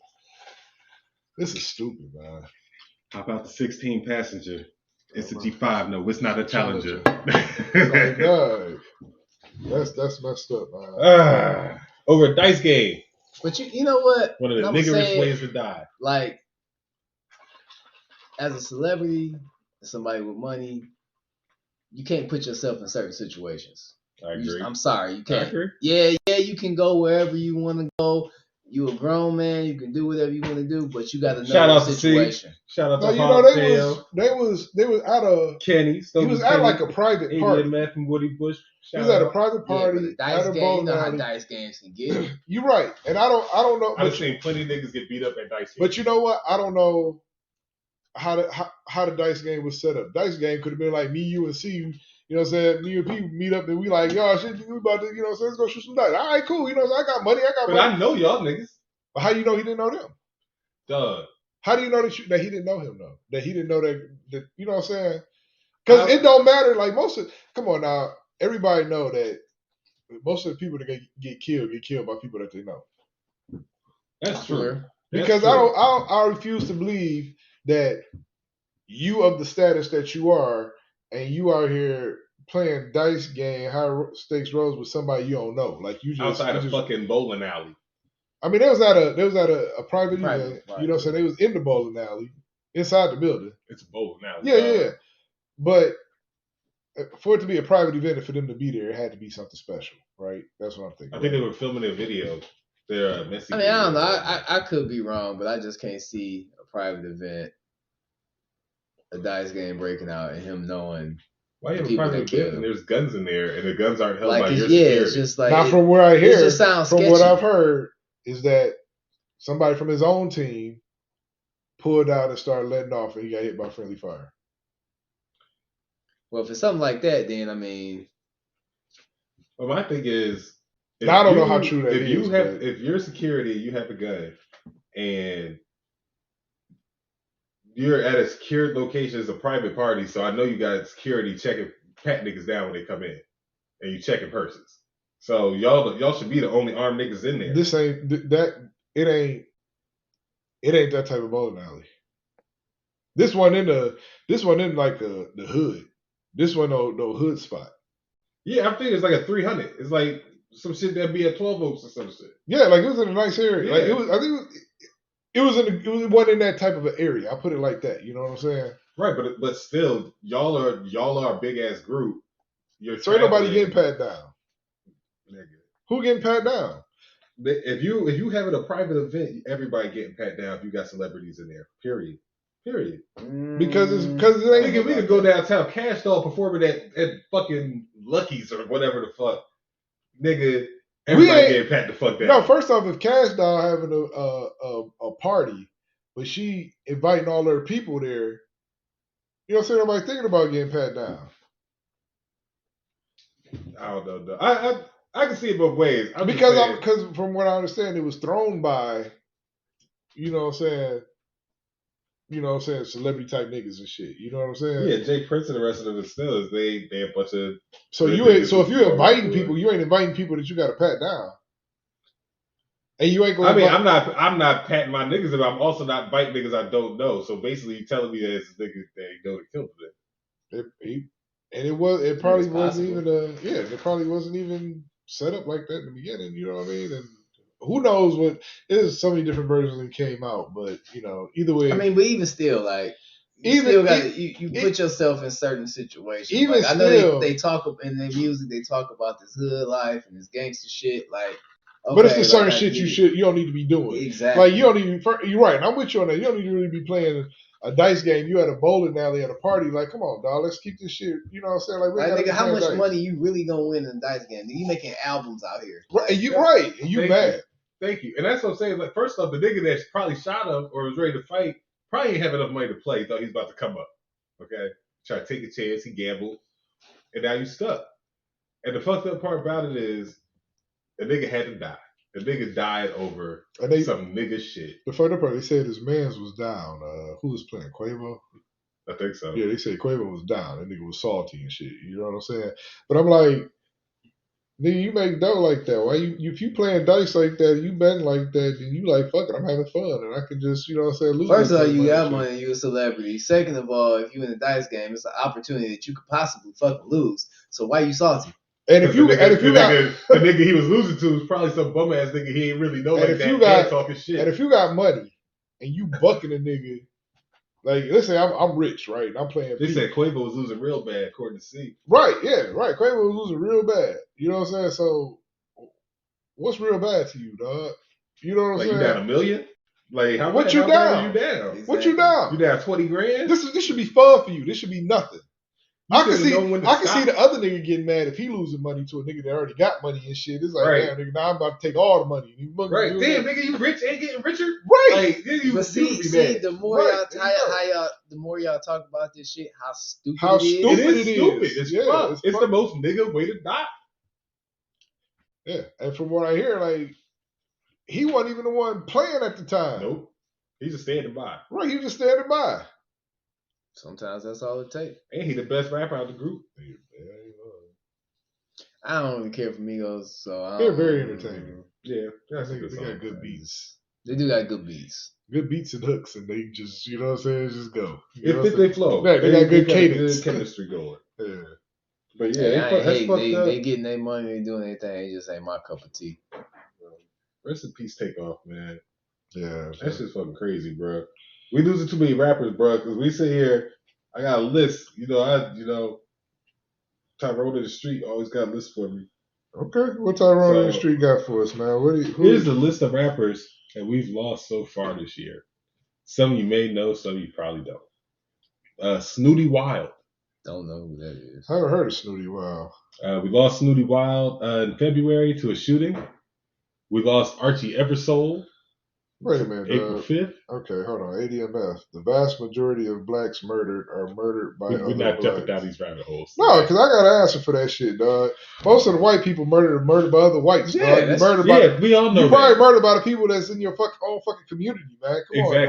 This is stupid, man. How about the 16 passenger? It's a G5. No, it's not a Challenger. Like, God, that's messed up, man. Over a dice game. But you know what? One of the niggerish ways to die. Like, as a celebrity, somebody with money, you can't put yourself in certain situations. I agree. I'm sorry, you can't. I agree. Yeah, you can go wherever you want to go. You a grown man, you can do whatever you want to do, but you got to know the situation. Shout out to they was out of Kenny. He was at like a private party. Matt from Woody Bush. He was at a private party. Yeah, dice game, you know how dice games can get. You're right, and I don't know. I've seen plenty of niggas get beat up at dice games. But you know what? I don't know how the dice game was set up. Dice game could have been like me, you, and C. You know what I'm saying? Me and people meet up and we like, yo, shit, we about to, you know what I'm saying? Let's go shoot some dice. All right, cool. You know what I'm saying? I got money. But I know y'all niggas. But how you know he didn't know them? Duh. How do you know that he didn't know him, though? That he didn't know that you know what I'm saying? Because it don't matter. Like, come on now. Everybody know that most of the people that get killed by people that they know. That's true. Because I refuse to believe that you of the status that you are, and you are here playing dice game, high stakes roles with somebody you don't know. Like, you just outside a fucking bowling alley. I mean, they was at a private event. You know what I'm saying? They was in the bowling alley, inside the building. It's a bowling alley. Yeah. But for it to be a private event and for them to be there, it had to be something special, right? That's what I'm thinking. I think they were filming a video. They're messy. I mean, I don't know. I could be wrong, but I just can't see a private event, a dice game breaking out, and him knowing. Why you have a private event and there's guns in there, and the guns aren't held by your security? Yeah, it's just like not from where I hear. It just sounds from sketchy. What I've heard is that somebody from his own team pulled out and started letting off, and he got hit by friendly fire. Well, if it's something like that, then I mean. Well, my thing is, I don't know how true that is. If you're security, you have a gun, and you're at a secured location, it's a private party, so I know you got security pat niggas down when they come in, and you checking persons. So y'all should be the only armed niggas in there. This ain't that. It ain't that type of bowling alley. This one in like the hood. This one no hood spot. Yeah, I think it's like a 300. It's like some shit that'd be at 12 Oaks or some shit. Yeah, like it was in a nice area. Yeah. Like it was. I think it wasn't in that type of an area. I put it like that. You know what I'm saying? Right, but still, y'all are a big ass group. So ain't nobody getting pat down. Nigga. Who getting pat down? If you having a private event, everybody getting pat down if you got celebrities in there. Period. Because it ain't. We could go downtown. Cash Doll performing at fucking Lucky's or whatever the fuck. Nigga, everybody getting pat the fuck down. No, first off, if Cash Doll having a party, but she inviting all her people there, you know what I'm saying? Nobody thinking about getting pat down. I don't know. Though. I can see it both ways. Because from what I understand, it was thrown by, you know what I'm saying, celebrity type niggas and shit. You know what I'm saying? Yeah, Jay Prince and the rest of them still is they a bunch of. So if you're inviting people, you ain't inviting people that you got to pat down. And you ain't going. I mean, I'm not patting my niggas, but I'm also not biting niggas I don't know. So basically, you're telling me that it's niggas that you know to kill them. It probably wasn't even set up like that in the beginning. You know what I mean? And who knows what? There's so many different versions that came out, but you know, either way. I mean, but even still, like. You put yourself in certain situations. Even like, I know they talk in their music. They talk about this hood life and this gangster shit. Like, But it's the certain shit you don't need to be doing. Exactly. Like you don't even. You're right. And I'm with you on that. You don't need to really be playing a dice game. You at a bowling alley at a party. Like, come on, dog. Let's keep this shit. You know what I'm saying? Like, nigga, how much money you really gonna win in a dice game? You making albums out here. Right. And you right. And you mad. Thank you. And that's what I'm saying. Like, first off, the nigga that probably shot him or was ready to fight probably ain't have enough money to play. He thought he was about to come up. Okay? Try to take a chance. He gambled. And now you stuck. And the fucked up part about it is the nigga had to die. The nigga died over some nigga shit. The fucked up part, they said his mans was down. Who was playing? Quavo? I think so. Yeah, they said Quavo was down. That nigga was salty and shit. You know what I'm saying? But I'm like, nigga, you make dough like that. Why if you playing dice like that, you betting like that, and you like, fuck it, I'm having fun, and I can just, you know what I'm saying, lose. First of all, you got money, you a celebrity. Second of all, if you in a dice game, it's an opportunity that you could possibly fucking lose. So why you salty? And if you got the nigga he was losing to was probably some bum ass nigga he ain't really know like that. Talking shit. And if you got money and you bucking a nigga, like let's say I'm rich, right? And I'm playing. They said Quavo was losing real bad, according to C. Right, yeah, right. Quavo was losing real bad. You know what I'm saying? So, what's real bad to you, dog? You know what I'm saying? You down $1 million? Like how what much? You down? You down? Exactly. What you down? You down 20 grand? This should be fun for you. This should be nothing. I can see the other nigga getting mad if he losing money to a nigga that already got money and shit. It's like, damn, nigga, now I'm about to take all the money. Right, damn, nigga, you rich ain't getting richer. Right. Like, but see, the more the more y'all talk about this shit, how stupid it is. It's the most nigga way to die. Yeah, and from what I hear, like he wasn't even the one playing at the time. Nope, he's just standing by. Right, he was just standing by. Sometimes that's all it takes. Ain't he the best rapper out of the group? I don't even care for Migos, so they're very entertaining. Yeah, I think they got good beats. They do got good beats. Good beats and hooks, and they just, you know what I'm saying, just go. It fit their flow. They got good cadence. Good chemistry going. Yeah. But yeah, they getting their money, they doing their thing. It just ain't my cup of tea. Rest in peace, Takeoff, man. Yeah, that's just fucking crazy, bro. We losing too many rappers, bro. Because we sit here, I got a list. Tyrone in the Street always got a list for me. Okay, what Tyrone in the Street got for us, man? Here's the list of rappers that we've lost so far this year. Some you may know, some you probably don't. Snooty Wild. Don't know who that is. I haven't heard of Snooty Wild. We lost Snooty Wild in February to a shooting. We lost Archie Eversole. Wait a minute. April 5th. Okay, hold on. ADMF. The vast majority of blacks murdered are murdered by We're not jumping down these rabbit holes. No, because I got to answer for that shit, dog. Most of the white people murdered by other whites, dog. We all know. You probably murdered by the people that's in your own fucking community, man. Come on,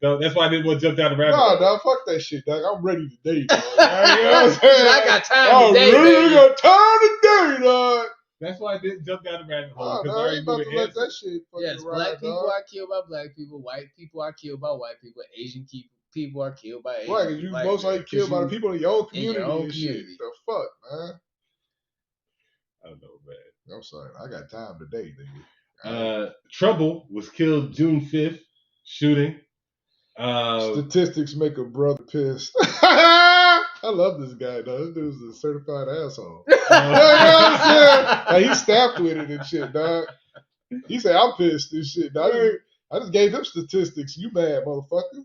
dog. That's why I didn't want to jump down the rabbit hole. Nah, dog, fuck that shit, dog. I'm ready today, dog. You know what I'm saying? I got time today, really got time today, dog. That's why I didn't jump down the rabbit hole. No, I ain't about to let that shit yes, black people are killed by black people. White people are killed by white people. Asian people are killed by Asian people. Right, because you most likely killed by the people in your own community and shit. The fuck, man? I don't know, man. I'm sorry. I got time today, nigga. Trouble was killed June 5th. Shooting. Statistics make a brother pissed. I love this guy, though. This dude's a certified asshole. You know what I'm saying? Like, he stabbed with it and shit, dog. He said, I'm pissed and shit, dog. I just gave him statistics. You mad, motherfucker.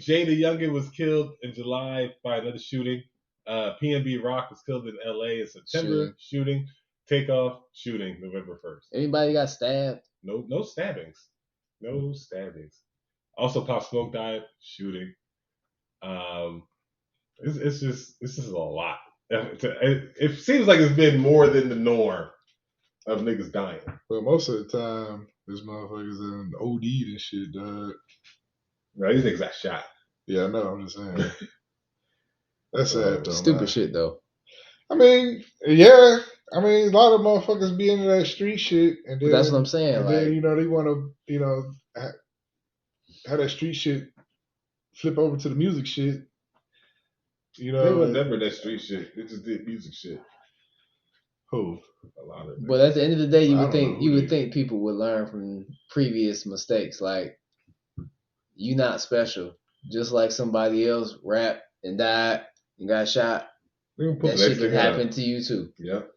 Jada Youngin was killed in July by another shooting. PNB Rock was killed in LA in September. Shooting. Takeoff. Shooting November 1st. Anybody got stabbed? No stabbings. No stabbings. Also, Pop Smoke died. Shooting. It's just a lot. It seems like it's been more than the norm of niggas dying. But most of the time, this motherfuckers in OD'd and shit, dog. Right, these niggas got shot. Yeah, I know. I'm just saying. That's sad, though. Stupid shit, though. I mean, yeah. I mean, a lot of motherfuckers be into that street shit, and then that's what I'm saying. And then, they want to, have that street shit flip over to the music shit. They were never that street shit. They just did music shit. Who? A lot of. But at the end of the day, you would think people would learn from previous mistakes. Like, you not special. Just like somebody else rapped and died and got shot. That shit can happen to you too. Yep.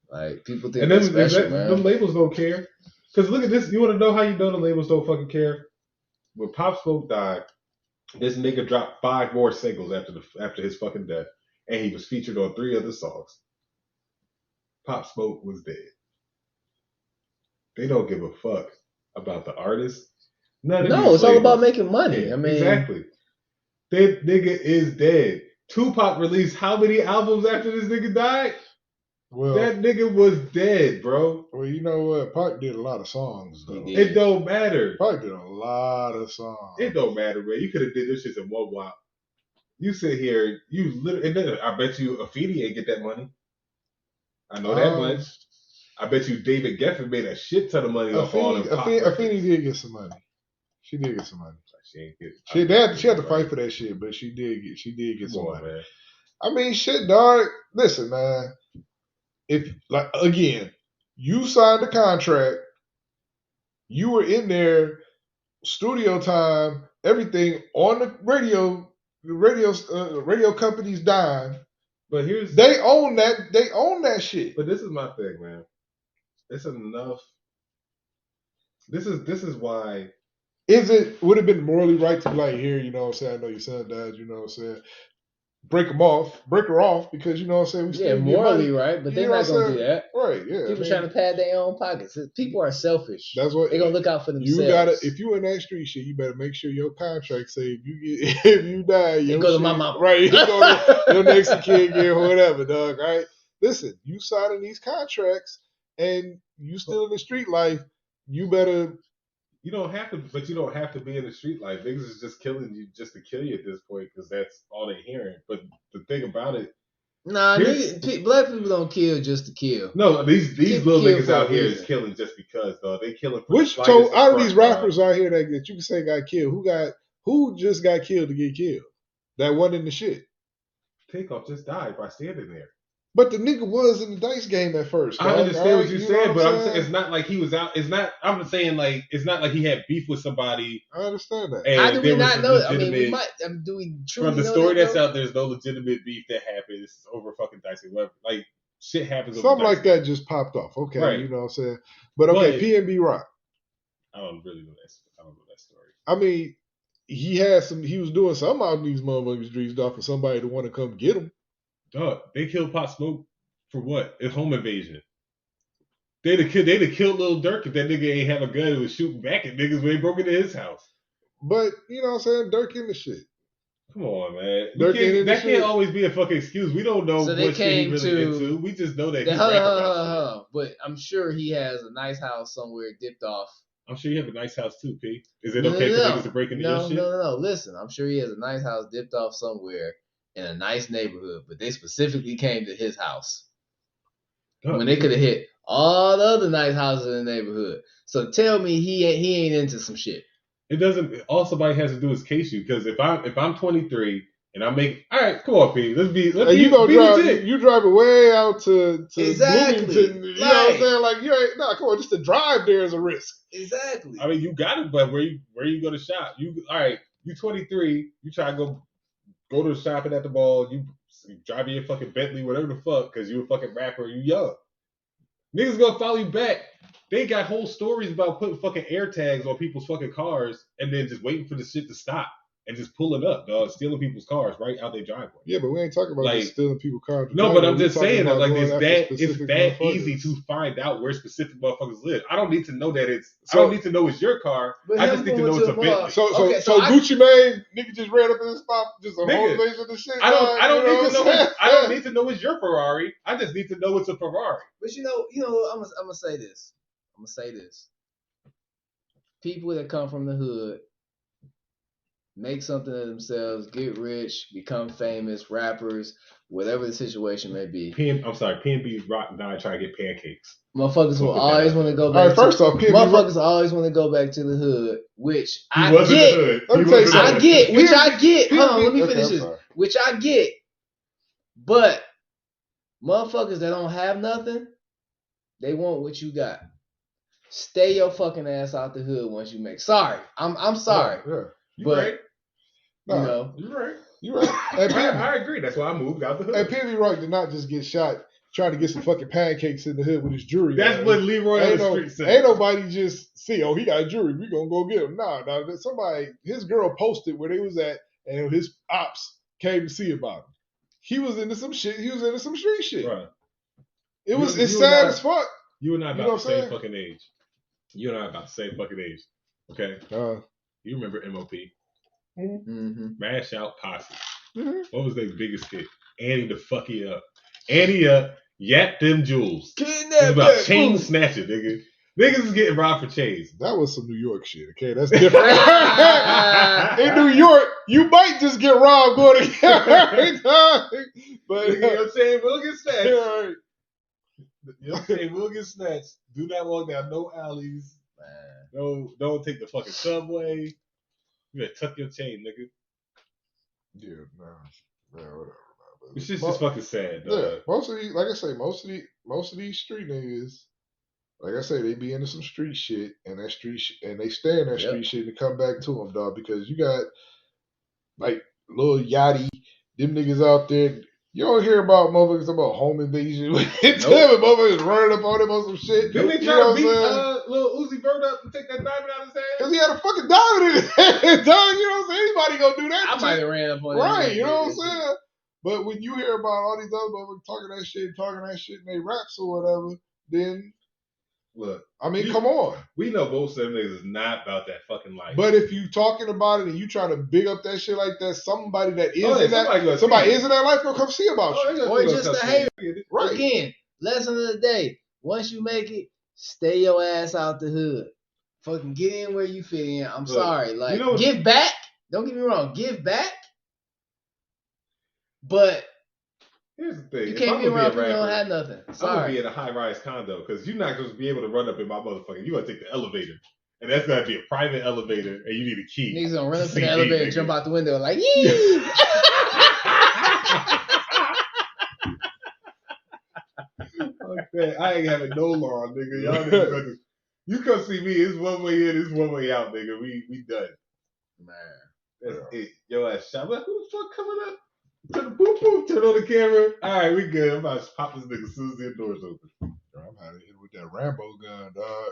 Like people think that's special, man. Them labels don't care. Because look at this. You want to know how you know the labels don't fucking care? When Pop Smoke died, this nigga dropped 5 more singles after his fucking death, and he was featured on 3 other songs. Pop Smoke was dead. They don't give a fuck about the artist. No, it's all about making money. Yeah, I mean, exactly. That nigga is dead. Tupac released how many albums after this nigga died? Well, that nigga was dead, bro. Well, you know what? Pac did a lot of songs, though. It don't matter. Pac did a lot of songs. It don't matter, man. You could have did this shit in one while. You sit here, you literally, and then I bet you Afeni ain't get that money. I know that much. I bet you David Geffen made a shit ton of money off all them Pop records. Afeni did get some money. She did get some money. She ain't get. She had to fight for that shit, but she did get some money. Man. I mean, shit, dog. Listen, man. If like again, you signed a contract, you were in there, studio time, everything on the radio. The radio company's dime. But they own that shit. But this is my thing, man. It's enough. This is why. Would it have been morally right to be like, here, you know what I'm saying? I know your son died, you know what I'm saying? Break her off because, you know what I'm saying? Morally right, but they're not going to do that. Right, yeah. People trying to pad their own pockets. People are selfish. That's what they're going to look out for themselves. If you in that street shit, you better make sure your contract say if you die, you go to my mama. Right, you go to your next kid or whatever, dog, right? Listen, you signing these contracts and you still in the street life, you better. You don't have to, but you don't have to be in the street life. Niggas is just killing you just to kill you at this point because that's all they're hearing. But the thing about it, black people don't kill just to kill. No, these little niggas out here is killing just because, though. They killing. So out of these rappers out here that you can say got killed, who just got killed to get killed? That wasn't in the shit. Takeoff just died by standing there. But the nigga was in the dice game at first. I understand what you're saying, but I'm saying it's not like he was out. It's not. I'm saying like it's not like he had beef with somebody. I understand that. How do we not know? I mean, we might. Do we truly from the story that's out? There's no legitimate beef that happened. It's over fucking dicing. Like shit happens. Something like that just popped off. Okay, right. You know what I'm saying. But okay, PNB Rock. I don't really know that. I don't know that story. I mean, he was doing something out in these motherfuckers' streets, dog, for somebody to want to come get him. Dog, they killed Pop Smoke for what? A home invasion. They'd have killed Lil Durk if that nigga ain't have a gun and was shooting back at niggas when they broke into his house. But you know what I'm saying? Dirk in the shit. Come on, man. That can't always be a fucking excuse. We don't know what shit he really into. We just know that he's rapping about shit. But I'm sure he has a nice house somewhere dipped off. I'm sure you have a nice house too, P. Is it okay for niggas to break into your shit? No. Listen, I'm sure he has a nice house dipped off somewhere in a nice neighborhood, but they specifically came to his house when they could have hit all the other nice houses in the neighborhood. So tell me he ain't into some shit. It doesn't. All somebody has to do is case you, because if I'm 23 and I make all right, come on, P. Let's be you driving way out to exactly. Bloomington. You know what I'm saying? Like you ain't come on, just to drive there is a risk. Exactly. I mean, you got it, but where you go to shop? You 23. You try to go to shopping at the mall. You drive your fucking Bentley, whatever the fuck, because you a fucking rapper. You young. Niggas gonna follow you back. They got whole stories about putting fucking air tags on people's fucking cars and then just waiting for the shit to stop and just pulling up, dog, stealing people's cars right out their driveway. Yeah, but we ain't talking about just stealing people's cars. No, but I'm just saying that like it's that easy to find out where specific motherfuckers live. I don't need to know that I don't need to know it's your car. I just need to know it's a Bentley. So Gucci Mane, nigga just ran up in the spot, just a whole bunch of the shit. I don't need to know it's your Ferrari. I just need to know it's a Ferrari. But you know, I'm gonna say this. People that come from the hood, make something of themselves, get rich, become famous, rappers, whatever the situation may be. PNB Rock died trying to get pancakes. Motherfuckers will always want to go back. Motherfuckers always want to go back to the hood, which I get. I get. Hold on, let me finish this. Which I get, but motherfuckers that don't have nothing, they want what you got. Stay your fucking ass out the hood once you make. Sorry, I'm sorry. Yeah. You're right. No, you're right. And I agree. That's why I moved out the hood. And PNB Rock did not just get shot trying to get some fucking pancakes in the hood with his jewelry. That's what Leroy on the street said. Ain't nobody just see, he got jewelry. We gonna go get him. Nah, somebody, his girl posted where they was at, and his ops came to see about him. He was into some shit. He was into some street shit. Right. It's sad as fuck. You and I about the same fucking age. You and I about the same fucking age. Okay. You remember MOP? Mm-hmm. Mash Out Posse. Mm-hmm. What was their biggest hit? Annie the fuck you up. Annie up. Yap them jewels. It's about chain snatching, nigga. Niggas is getting robbed for chains. That was some New York shit, okay? That's different. In New York, you might just get robbed going to but your chain will get snatched. Your chain will get snatched. Do not walk down no alleys. Man. Don't take the fucking subway. You better tuck your chain, nigga. Yeah, nah, whatever. It's just fucking sad, dog. Yeah, most of these, like I say, most of these street niggas, like I say, they be into some street shit, and that street and they stay in that street shit and come back to them, dog. Because you got like Lil Yachty, them niggas out there. You don't hear about motherfuckers about home invasion. Motherfuckers running up on him on some shit. Didn't they try to beat Lil Uzi Vert up and take that diamond out of his hand? Because he had a fucking diamond in his hand, dog. You know what I'm saying? Anybody gonna do that? I might have ran up on him. Right, you know what I'm saying? But when you hear about all these other motherfuckers talking that shit in their raps or whatever, then look, I mean, come on. We know both of them niggas is not about that fucking life. But if you talking about it and you trying to big up that shit like that, somebody that is in that somebody is in that life gonna come see about you. Or just a hater. Right. Again, lesson of the day. Once you make it, stay your ass out the hood. Fucking get in where you fit in. I'm sorry. Like, give back. Don't get me wrong. Give back. But here's the thing. You can't be around people who don't have nothing. Sorry. I'm going to be in a high-rise condo because you're not going to be able to run up in my motherfucking. You're going to take the elevator. And that's going to be a private elevator and you need a key. Niggas going to run up in the elevator and jump out the window like, yee! Okay, I ain't having no lawn, nigga. Y'all niggas you come see me, it's one way in, it's one way out, nigga. We done. Man. That's it. Yo ass shot. Like, who the fuck coming up? Turn on the camera. All right, we good. I'm about to pop this nigga as soon as the doors open. I'm out of here with that Rambo gun, dog.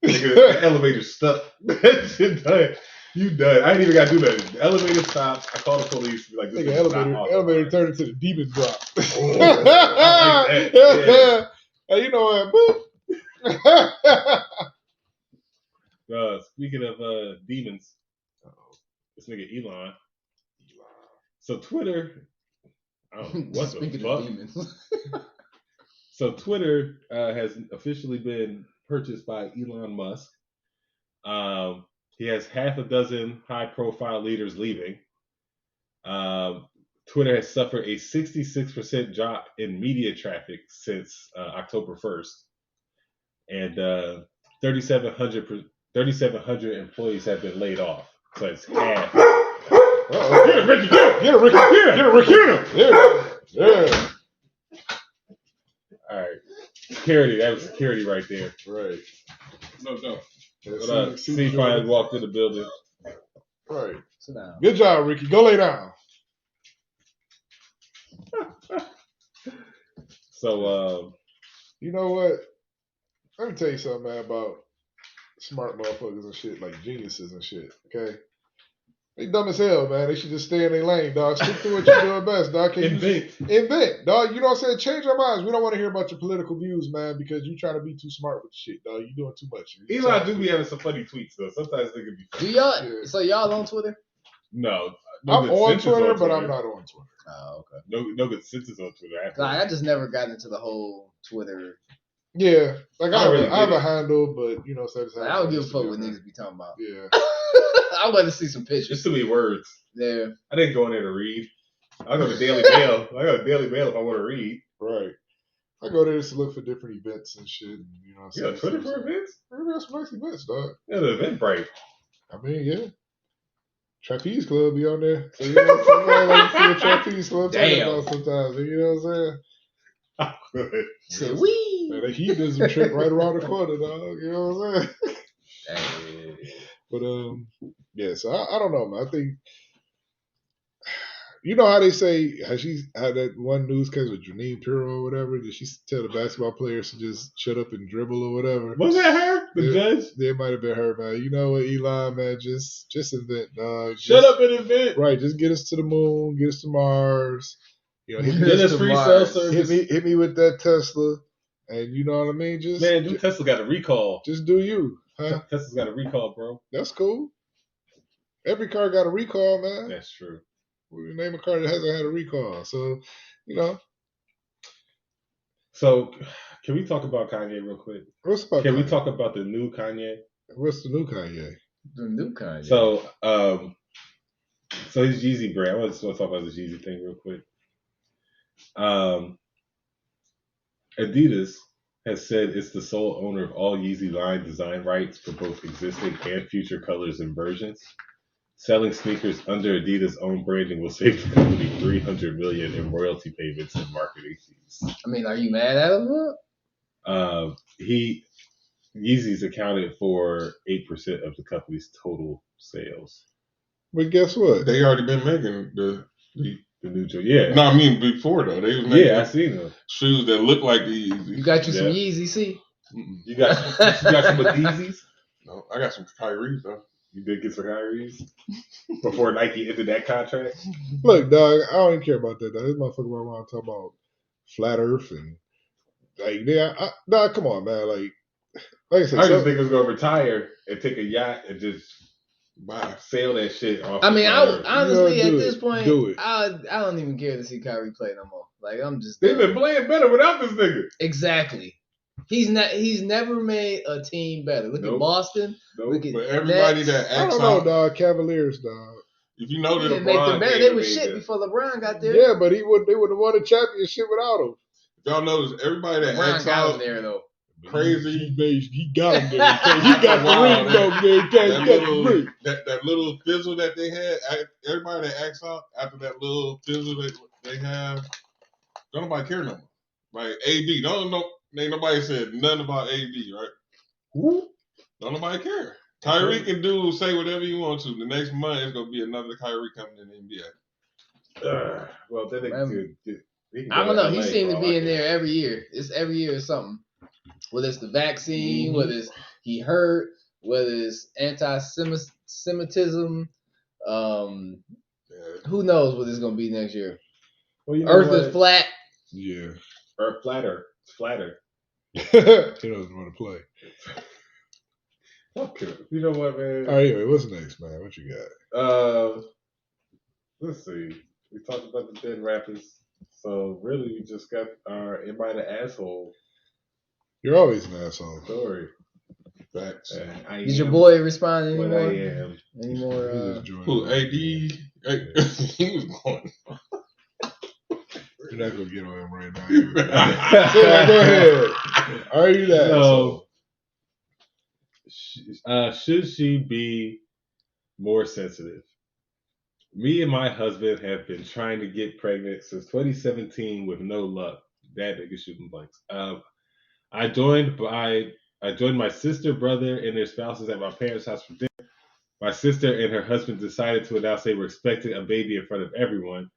Nigga, the elevator stuck. That shit done. You done. I ain't even got to do that. The elevator stops. I call the police. Like, this elevator turned into the demon drop. Like yeah. Hey, you know what? Boop. Speaking of demons, this nigga Elon. So Twitter, what the fuck? So Twitter has officially been purchased by Elon Musk. He has half a dozen high-profile leaders leaving. Twitter has suffered a 66% drop in media traffic since October 1st. And 3,700 employees have been laid off. So it's half. Get it, Ricky! Get it, Ricky! Get it, Ricky! Yeah. All right. Security. That was security right there. Right. No. But C finally walked in the building. Right. Sit down. Good job, Ricky. Go lay down. So, you know what? Let me tell you something, man, about smart motherfuckers and shit, like geniuses and shit, okay? They dumb as hell, man. They should just stay in their lane, dog. Stick to what you're doing best, dog. Invent, dog. You know what I'm saying? Change our minds. We don't want to hear about your political views, man, because you're trying to be too smart with shit, dog. You're doing too much. Elon do be having some funny tweets, though. Sometimes they can be funny. Do y'all? Yeah. So y'all on Twitter? No. I'm on Twitter, but I'm not on Twitter. Oh, okay. No good senses on Twitter. I just never got into the whole Twitter. Yeah, like I have a handle, but you know, I don't give a fuck what niggas be talking about. Yeah, I want to see some pictures. Just too many words. Yeah, I didn't go in there to read. I go to Daily Mail. I go to Daily Mail if I want to read. Right. I go there just to look for different events and shit. And, you know, you got Twitter for events? We got some nice events, dog. Yeah, the Eventbrite. I mean, yeah. Trapeze Club be on there. So, you know, somebody like to see a Trapeze Club talking about sometimes. You know what I'm saying? I'm good. Say wee. Man, the hedonism trip right around the corner, dog. You know what I'm saying? But yeah, so I don't know, man. I think You know how they say how that one newscast with Janine Pirro or whatever? Did she tell the basketball players to just shut up and dribble or whatever? Was that her? The judge? It might have been her, man. You know what, Elon, man? Just invent, dog. Shut up and invent. Right, just get us to the moon, get us to Mars. You know, get us free cell service. Hit me with that Tesla, and you know what I mean. Tesla got a recall. Just do you, huh? Tesla's got a recall, bro. That's cool. Every car got a recall, man. That's true. We name a car that hasn't had a recall, so you know. So, can we talk about Kanye real quick? What's about? Can we talk about the new Kanye? What's the new Kanye? The new Kanye. So his Yeezy brand. I just want to talk about this Yeezy thing real quick. Adidas has said it's the sole owner of all Yeezy line design rights for both existing and future colors and versions. Selling sneakers under Adidas' own branding will save the company $300 million in royalty payments and marketing fees. I mean, are you mad at him? Yeezy's accounted for 8% of the company's total sales. But guess what? They already been making the new joint. Yeah. No, I mean before though. They was making I seen them. Shoes that look like the Yeezy. You got you some Yeezy, see? You got some of Yeezys? No, I got some Kyries though. You did get some Kyries before Nike ended that contract? Look, dog, I don't even care about that. Dog. This motherfucker right around talking about flat Earth and dog, come on, man. Like I said, I just think it's gonna retire and take a yacht and just sail that shit off. I mean, honestly, at this point, do it. I don't even care to see Kyrie play no more. Like I'm just. They've been playing better without this nigga. Exactly. He's never made a team better. Look at Boston. Look at but everybody Nets. that acts I don't know, dog. Cavaliers, dog. If you know that didn't make them better. They were shit before LeBron got there. Yeah, but they would have won a championship without him. Y'all notice everybody that LeBron acts got out him there though. Crazy. He got him there. He got the ring, though. That little fizzle that they had. Everybody that acts out after that little fizzle that they have, don't nobody care no more. Like AD, ain't nobody said nothing about AD, right? Who? Don't nobody care. Kyrie can say whatever he wants to. The next month it's gonna be another Kyrie coming in the NBA. Well, then they could. I don't know. He seemed to be in there every year. It's every year or something. Whether it's the vaccine, whether it's he hurt, whether it's anti-Semitism, who knows what it's gonna be next year? Well, Earth is flat. Yeah. Or flatter. It's flatter. He doesn't want to play. Okay. You know what, man? All right, anyway, what's next, man? What you got? Let's see. We talked about the dead rappers. So really, we just got our "Am I the Asshole?" You're always an asshole. Story. Facts. Did your boy respond anymore? What I am. Anymore? Who? AD? He was going. You're not gonna get on him right now. So, go ahead. Are you that? So, should she be more sensitive? Me and my husband have been trying to get pregnant since 2017 with no luck. That nigga shooting blanks. I joined my sister, brother, and their spouses at my parents' house for dinner. My sister and her husband decided to announce they were expecting a baby in front of everyone.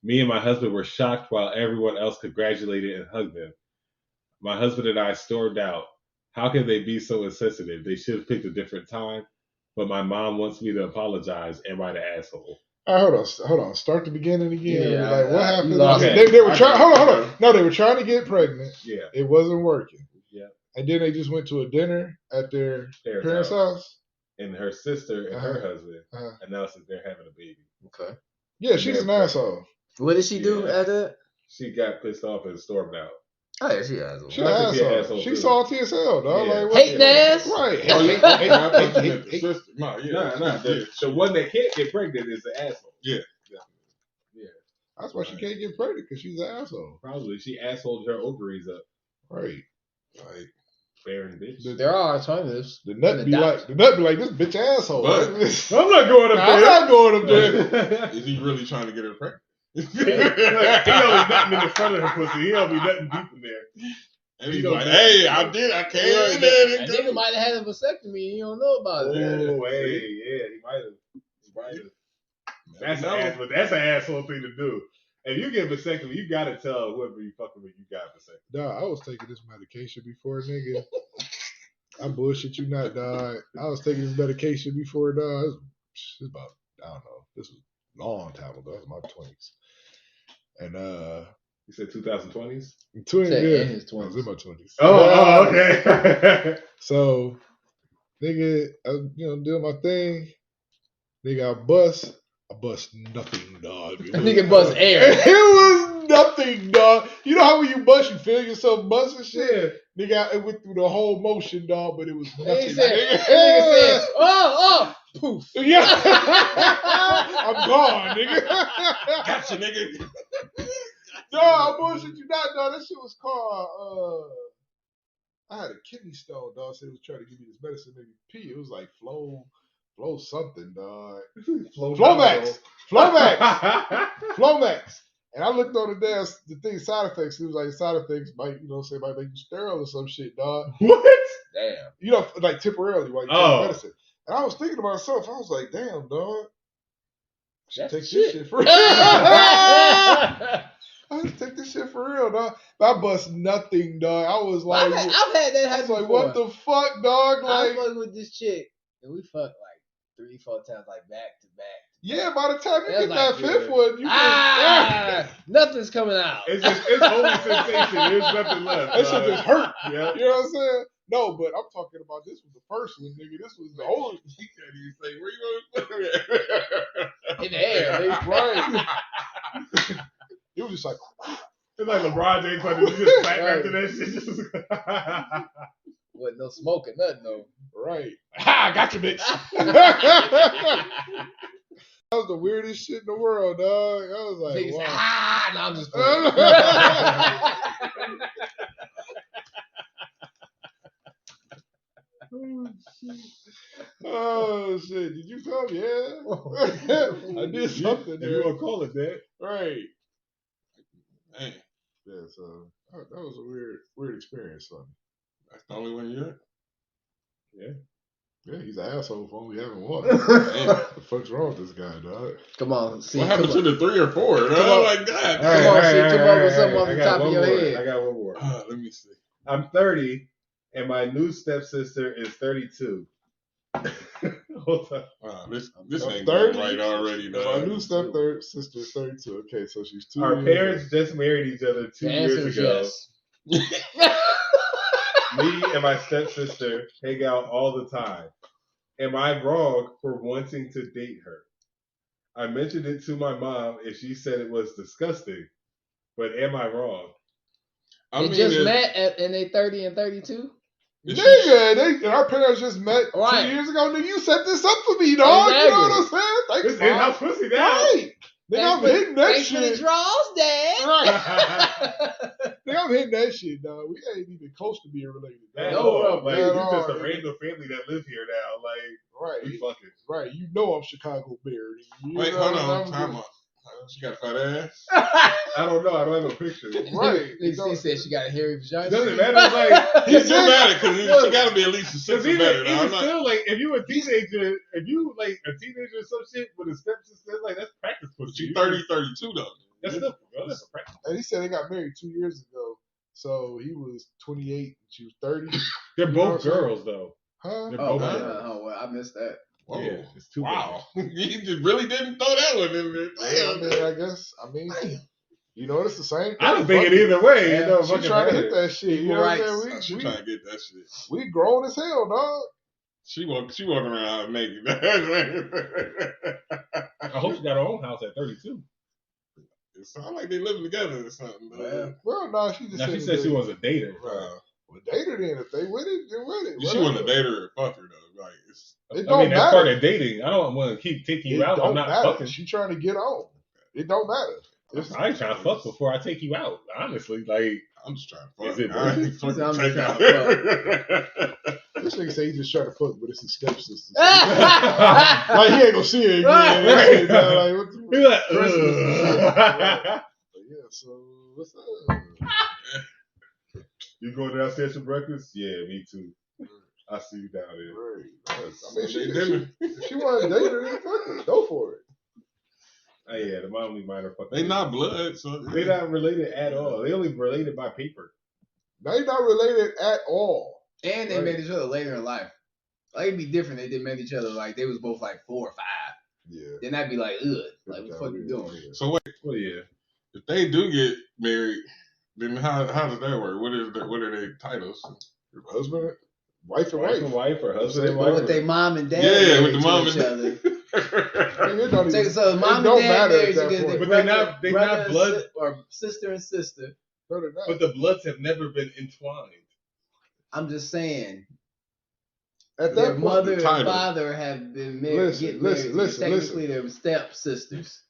Me and my husband were shocked while everyone else congratulated and hugged them. My husband and I stormed out. How can they be so insensitive? They should have picked a different time. But my mom wants me to apologize. Am I the asshole? All right, hold on. Start the beginning again. Yeah, like, what happened? Okay. They were trying. Hold on. No, they were trying to get pregnant. Yeah. It wasn't working. Yeah. And then they just went to a dinner at their parents' house. And her sister and her husband announced that they're having a baby. Okay. Yeah, she's an asshole. What did she do at that? She got pissed off and stormed out. Oh, yeah, she asshole. She's an asshole. She's salty as hell, dog. Yeah. Like, hating ass. Right. The one that can't get pregnant is the asshole. Yeah. That's why she can't get pregnant, because she's an asshole. Probably. She assholed her ovaries up. Right. Like, barren bitch. There are alternatives. The nut be like, this bitch asshole. But, I'm not going up there. I'm not going up there. Is he really trying to get her pregnant? He don't be nothing in the front of her pussy. He don't be nothing deep in there. And he's like, hey, I came in there. And nigga might have had a vasectomy and you don't know about it. Oh, hey, yeah, he might have. That's an asshole thing to do. If you get vasectomy, you gotta tell whoever you fucking with you got vasectomy. Dog, I was taking this medication before, nigga. I bullshit you not, dog. I was taking this medication before, dog. It's about, I don't know. This was a long time ago. It was my 20s. And you said 2020s? 20s, yeah. In his 20s. I was in my 20s. Oh, okay. So, nigga, I doing my thing. Nigga, I bust nothing, dog. Nigga bust air. It was nothing, dog. You know how when you bust, you feel yourself busting shit? Yeah. Nigga, it went through the whole motion, dog, but it was nothing. Nigga said, oh, poof. Yeah. I'm gone, nigga. Gotcha, nigga. No, I bullshit you not, dog. That shit was called, I had a kidney stone, dog. So they was trying to give me this medicine, maybe pee. It was like flow something, dog. Flomax. And I looked on the thing, side effects. It was like side effects might make you sterile or some shit, dog. What? Damn. Like temporarily while you take medicine. And I was thinking to myself, I was like, damn, dog. I should take this shit for real. I just take this shit for real, dog. I bust nothing, dog. I was like, I've had that happen. I was like, what the fuck, dog? Like, I fucked with this chick, and we fucked like 3-4 times, like back to back. Yeah, by the time you get that fifth one, you nothing's coming out. It's only sensation. There's nothing left. That shit just hurt. Yeah. You know what I'm saying? No, but I'm talking about this was the first one, nigga. This was the only. He can't even say, where you going to put it? In the air, nigga. Right. It was just like. It's like LeBron James, but you just back after that shit. Just Wasn't no smoking, nothing though. Right. Ha! Gotcha, bitch. That was the weirdest shit in the world, dog. I was like, wow. No, I'm just playing. Oh shit! Did you come? Yeah, I did something. You gonna call it that? Right. Man, yeah. So that was a weird experience for me. That's the only one you had? Yeah. Yeah, he's an asshole for only having one. What the fuck's wrong with this guy, dog? Come on, see. What happened to the 3 or 4? Oh my God! Come on, with something off the top of your head. I got one more. Let me see. I'm 30, and my new stepsister is 32. Hold on. This ain't going right already, dog. My new stepsister is 32. Okay, so she's 2 Our years parents old. just married each other 2 years ago. Yes. Me and my stepsister hang out all the time. Am I wrong for wanting to date her? I mentioned it to my mom, and she said it was disgusting. But am I wrong? They just met and they 30 and 32? Nigga, our parents just met 2 years ago. Nigga, you set this up for me, dog. Exactly. You know what I'm saying? Thanks, it's in-house pussy now. Right. Nigga, I'm hitting that shit. shit. For the draws, Dad. Right. Nigga, I'm hitting that shit, dog. We ain't even close to being related. Like, you just a random family that live here now. Like, we fucking. Right. You know I'm Chicago beard. Wait, hold on. Time out. She got a fat ass? I don't know. I don't have a picture. Right. She said she got a hairy vagina. Doesn't matter. Like, it doesn't matter because she got to be at least a 6 or better. Even still, like, if you a teenager, or some shit with a stepsister, like, that's practice pussy. She's 30, 32 though. That's still that's a practice. And he said they got married 2 years ago. So he was 28 and she was 30. They're both girls, though. Huh? They're both girls. Oh, well, I missed that. Whoa. Yeah, it's 2 wow. You just really didn't throw that one in there. I mean, you know, it's the same thing. I don't think it either way. Yeah, you know, she trying to hit that shit. You know what I'm saying? She trying to get that shit. We grown as hell, dog. She walking around naked. I hope she got her own house at 32. It sounds like they living together or something. Well, no, she said she was a dater. Well, date her then. If they with it, then with it. She wasn't a dater or fuck her though. Like, it don't matter. That's part of dating. I don't want to keep taking you out. I'm not fucking. She trying to get on. It don't matter. I ain't trying to fuck before I take you out. Honestly, like, I'm just trying to fuck. Is it I ain't fucking take out. This nigga say he just trying to fuck, but it's his stepsister. Like, he ain't gonna see her again. Like, what the He's like, yeah, so what's up? You going downstairs for breakfast? Yeah, me too. I see you down there. Right. I mean, if she want to date her, then fuck it. Go for it. Oh yeah, the mom and minor fucking. They not blood, so they not related at all. They only related by paper. They not related at all. And they met each other later in life. Like, it'd be different if they met each other like they was both like 4 or 5. Yeah. Then I'd be like, ugh, like what the fuck you doing? So wait, well, yeah. If they do get married, then how does that work? What are their titles? Husband, wife and wife. Wife or husband and wife. With their mom and dad. Yeah, with the mom and and dad. So mom and dad married at that point. But they're not blood or sister and sister. No, they're not. But the bloods have never been entwined. I'm just saying. At that their point, mother and father have been married. Listen. Technically, they're stepsisters.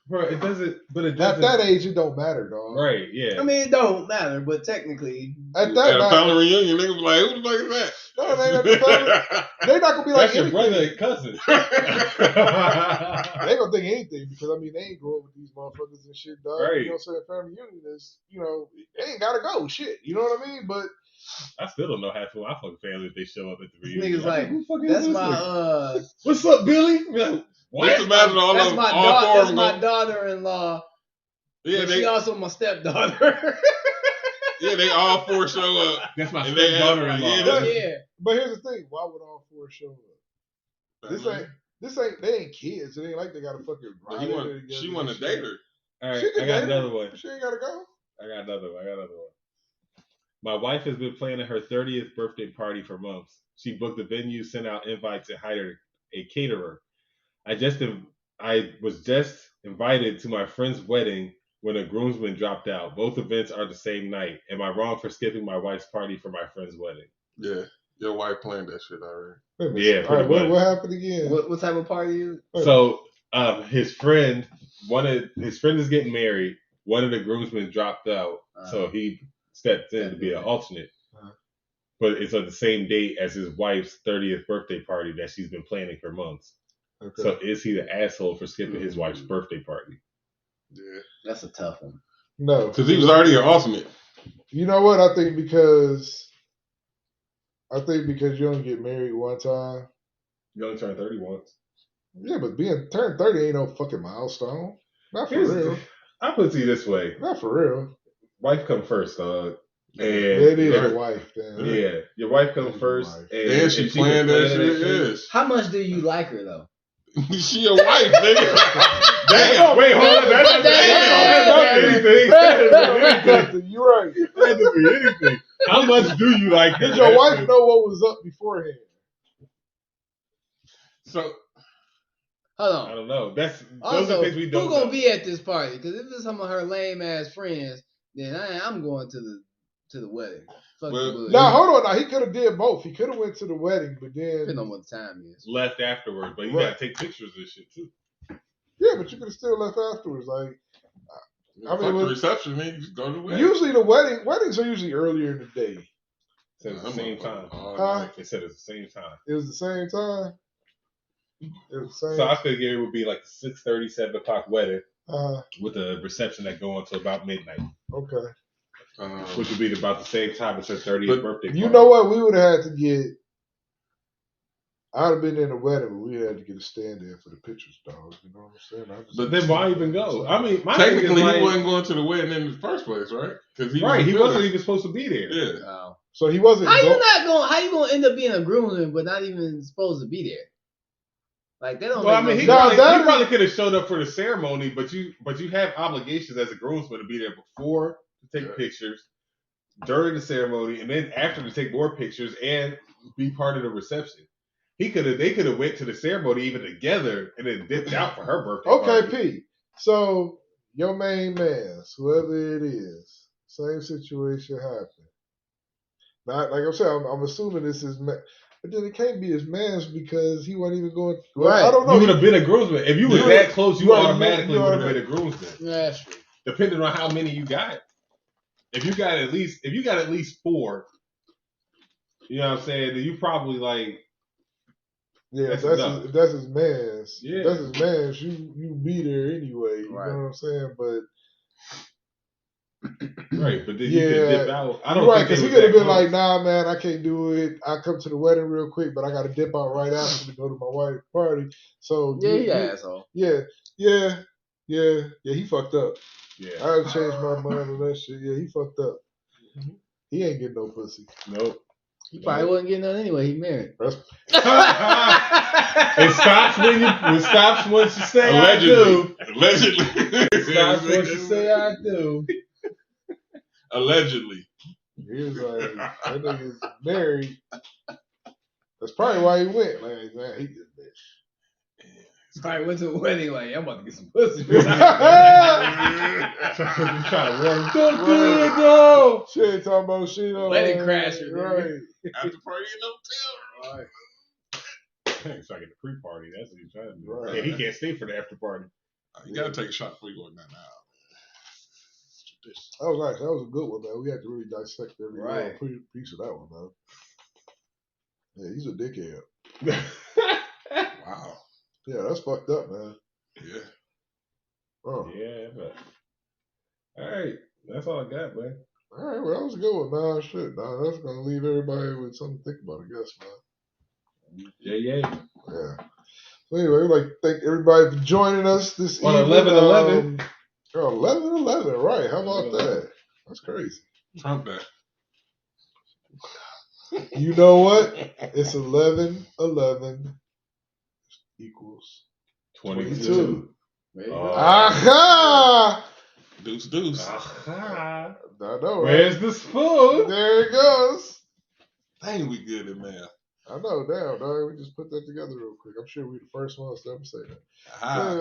Bro, it doesn't. But it At doesn't. that age, it don't matter, dog. Right? Yeah. I mean, it don't matter, but technically, at a family reunion, niggas be like, "Who the fuck is that?" No, they ain't They're not gonna be like that's your brother and cousin. They gonna think anything because they ain't growing with these motherfuckers and shit, dog. Right. You know what I'm saying? Family reunion is, they ain't gotta go, shit. You know what I mean? But I still don't know half of my fucking family if they show up at the reunion. Niggas like, that's my what's up, Billy? Like, what? Just imagine all that's of my all that's my daughter-in-law. Yeah, she also my stepdaughter. Yeah, they all 4 show up. That's my stepdaughter-in-law. Yeah. But here's the thing: why would all 4 show up? This ain't. They ain't kids. It ain't like they got to fucking. She want to date her. All right, I got another one. She ain't gotta go. I got another one. My wife has been planning her 30th birthday party for months. She booked the venue, sent out invites, and hired a caterer. I was just invited to my friend's wedding when a groomsman dropped out. Both events are the same night. Am I wrong for skipping my wife's party for my friend's wedding? Yeah, your wife planned that shit already. Yeah, pretty much. What happened again? What type of party is it? So his friend is getting married. One of the groomsmen dropped out, so he stepped in to be an alternate. But it's on the same date as his wife's 30th birthday party that she's been planning for months. Okay. So is he the asshole for skipping his wife's birthday party? Yeah, that's a tough one. No, because he was already an alternate. You know what? I think because you don't get married one time. You only turn 30 once. Yeah, but turn 30 ain't no fucking milestone. Not for real. I put it to you this way. Not for real. Wife come first, dog. And it is your wife, then. Yeah, your wife comes first. And she planned that shit. Yes. How much do you like her though? She your wife, nigga. Damn. Wait, hold on. That's anything. You're right. That doesn't be anything. How much do you like her? Did your wife know what was up beforehand? So, hold on. I don't know. Those also, are things we don't know. Who gonna be at this party? Because if it's some of her lame ass friends, then I'm going to the wedding. Now hold on. Now he could have did both. He could have went to the wedding, but then depending on what the time is. Left afterwards, but you gotta take pictures of shit too. Yeah, but you could have still left afterwards. Like, the reception, man. You go to the wedding. Usually weddings are usually earlier in the day. It's at the same time. They said it's the same time. It was the same time. So I figured it would be like 6:30, 7 o'clock wedding with a reception that go until about midnight. Okay. Which would be about the same time as her 30th birthday party. You know what? We would have had to get. I'd have been in the wedding, but we had to get a stand in for the pictures, dog. You know what I'm saying? But then why even go? I mean, technically, he wasn't going to the wedding in the first place, right? Because he wasn't even supposed to be there. Yeah. So he wasn't. How you gonna end up being a groomsman but not even supposed to be there? Like they don't. Well, I mean, he probably could have showed up for the ceremony, but you have obligations as a groomsman to be there before to take pictures, during the ceremony, and then after to take more pictures and be part of the reception. They could have went to the ceremony even together and then dipped out for her birthday. Okay, P. So your main man's, whoever it is, same situation happened. Not like I'm saying. I'm assuming this is. But then it can't be his man's because he wasn't even going. Well, right. I don't know. You would have been a groomsman if you was that close. You automatically would have been a groomsman. That's true. Depending on how many you got. If you got at least 4, you know what I'm saying? Then you probably like. Yeah, that's his man's. Yeah, that's his man's. You be there anyway. You know what I'm saying? But. Right, but then you could dip out. I don't think because he could have been like, nah, man, I can't do it. I come to the wedding real quick, but I got to dip out right after to go to my wife's party. So he asshole. Yeah. Yeah, he fucked up. Yeah. I had to change my mind on that shit. Yeah, he fucked up. He ain't getting no pussy. Nope. He probably wasn't getting none anyway. He married. It stops once you say Allegedly. I do. Allegedly. It stops once you say I do. Allegedly. He was like, that nigga's married. That's probably why he went. Like, man, he just bitch. Probably went to a wedding like, I'm about to get some pussy. You trying to warn don't do it, no. She ain't talking about shit on Wedding crasher, right? After party in no hotel. Right. He's trying to get the pre-party. That's what he's trying to do. Right. Yeah, he can't stay for the after party. You gotta take a shot before you go down now. That was nice. That was a good one, man. We had to really dissect every Right. piece of that one, man. Yeah, he's a dickhead. Wow. Yeah, that's fucked up, man. Yeah. Oh. Yeah, but all right. That's all I got, man. All right, well, that was a good one, man. Shit, nah, that's gonna leave everybody with something to think about, I guess, man. Yeah. Yeah. So anyway, we'd like to thank everybody for joining us this On evening. 11/11. 11/11, right? How about that? That's crazy. Trump that. You know what? It's 11/11 equals 22. There you Oh. go. Aha! Deuce. I know, right? Where's the spoon? There it goes. Dang, we good at math. I know, damn, dog. We just put that together real quick. I'm sure we're the first ones to ever say that. Aha.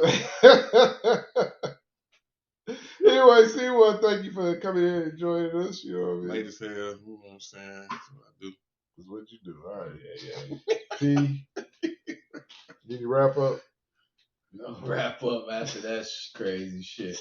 Anyway, C1, thank you for coming in and joining us. You know what I mean? Late as hell. You know what I'm saying? That's what I do. That's what you do. All right. Yeah. P, did you wrap up? No, wrap up after that crazy shit.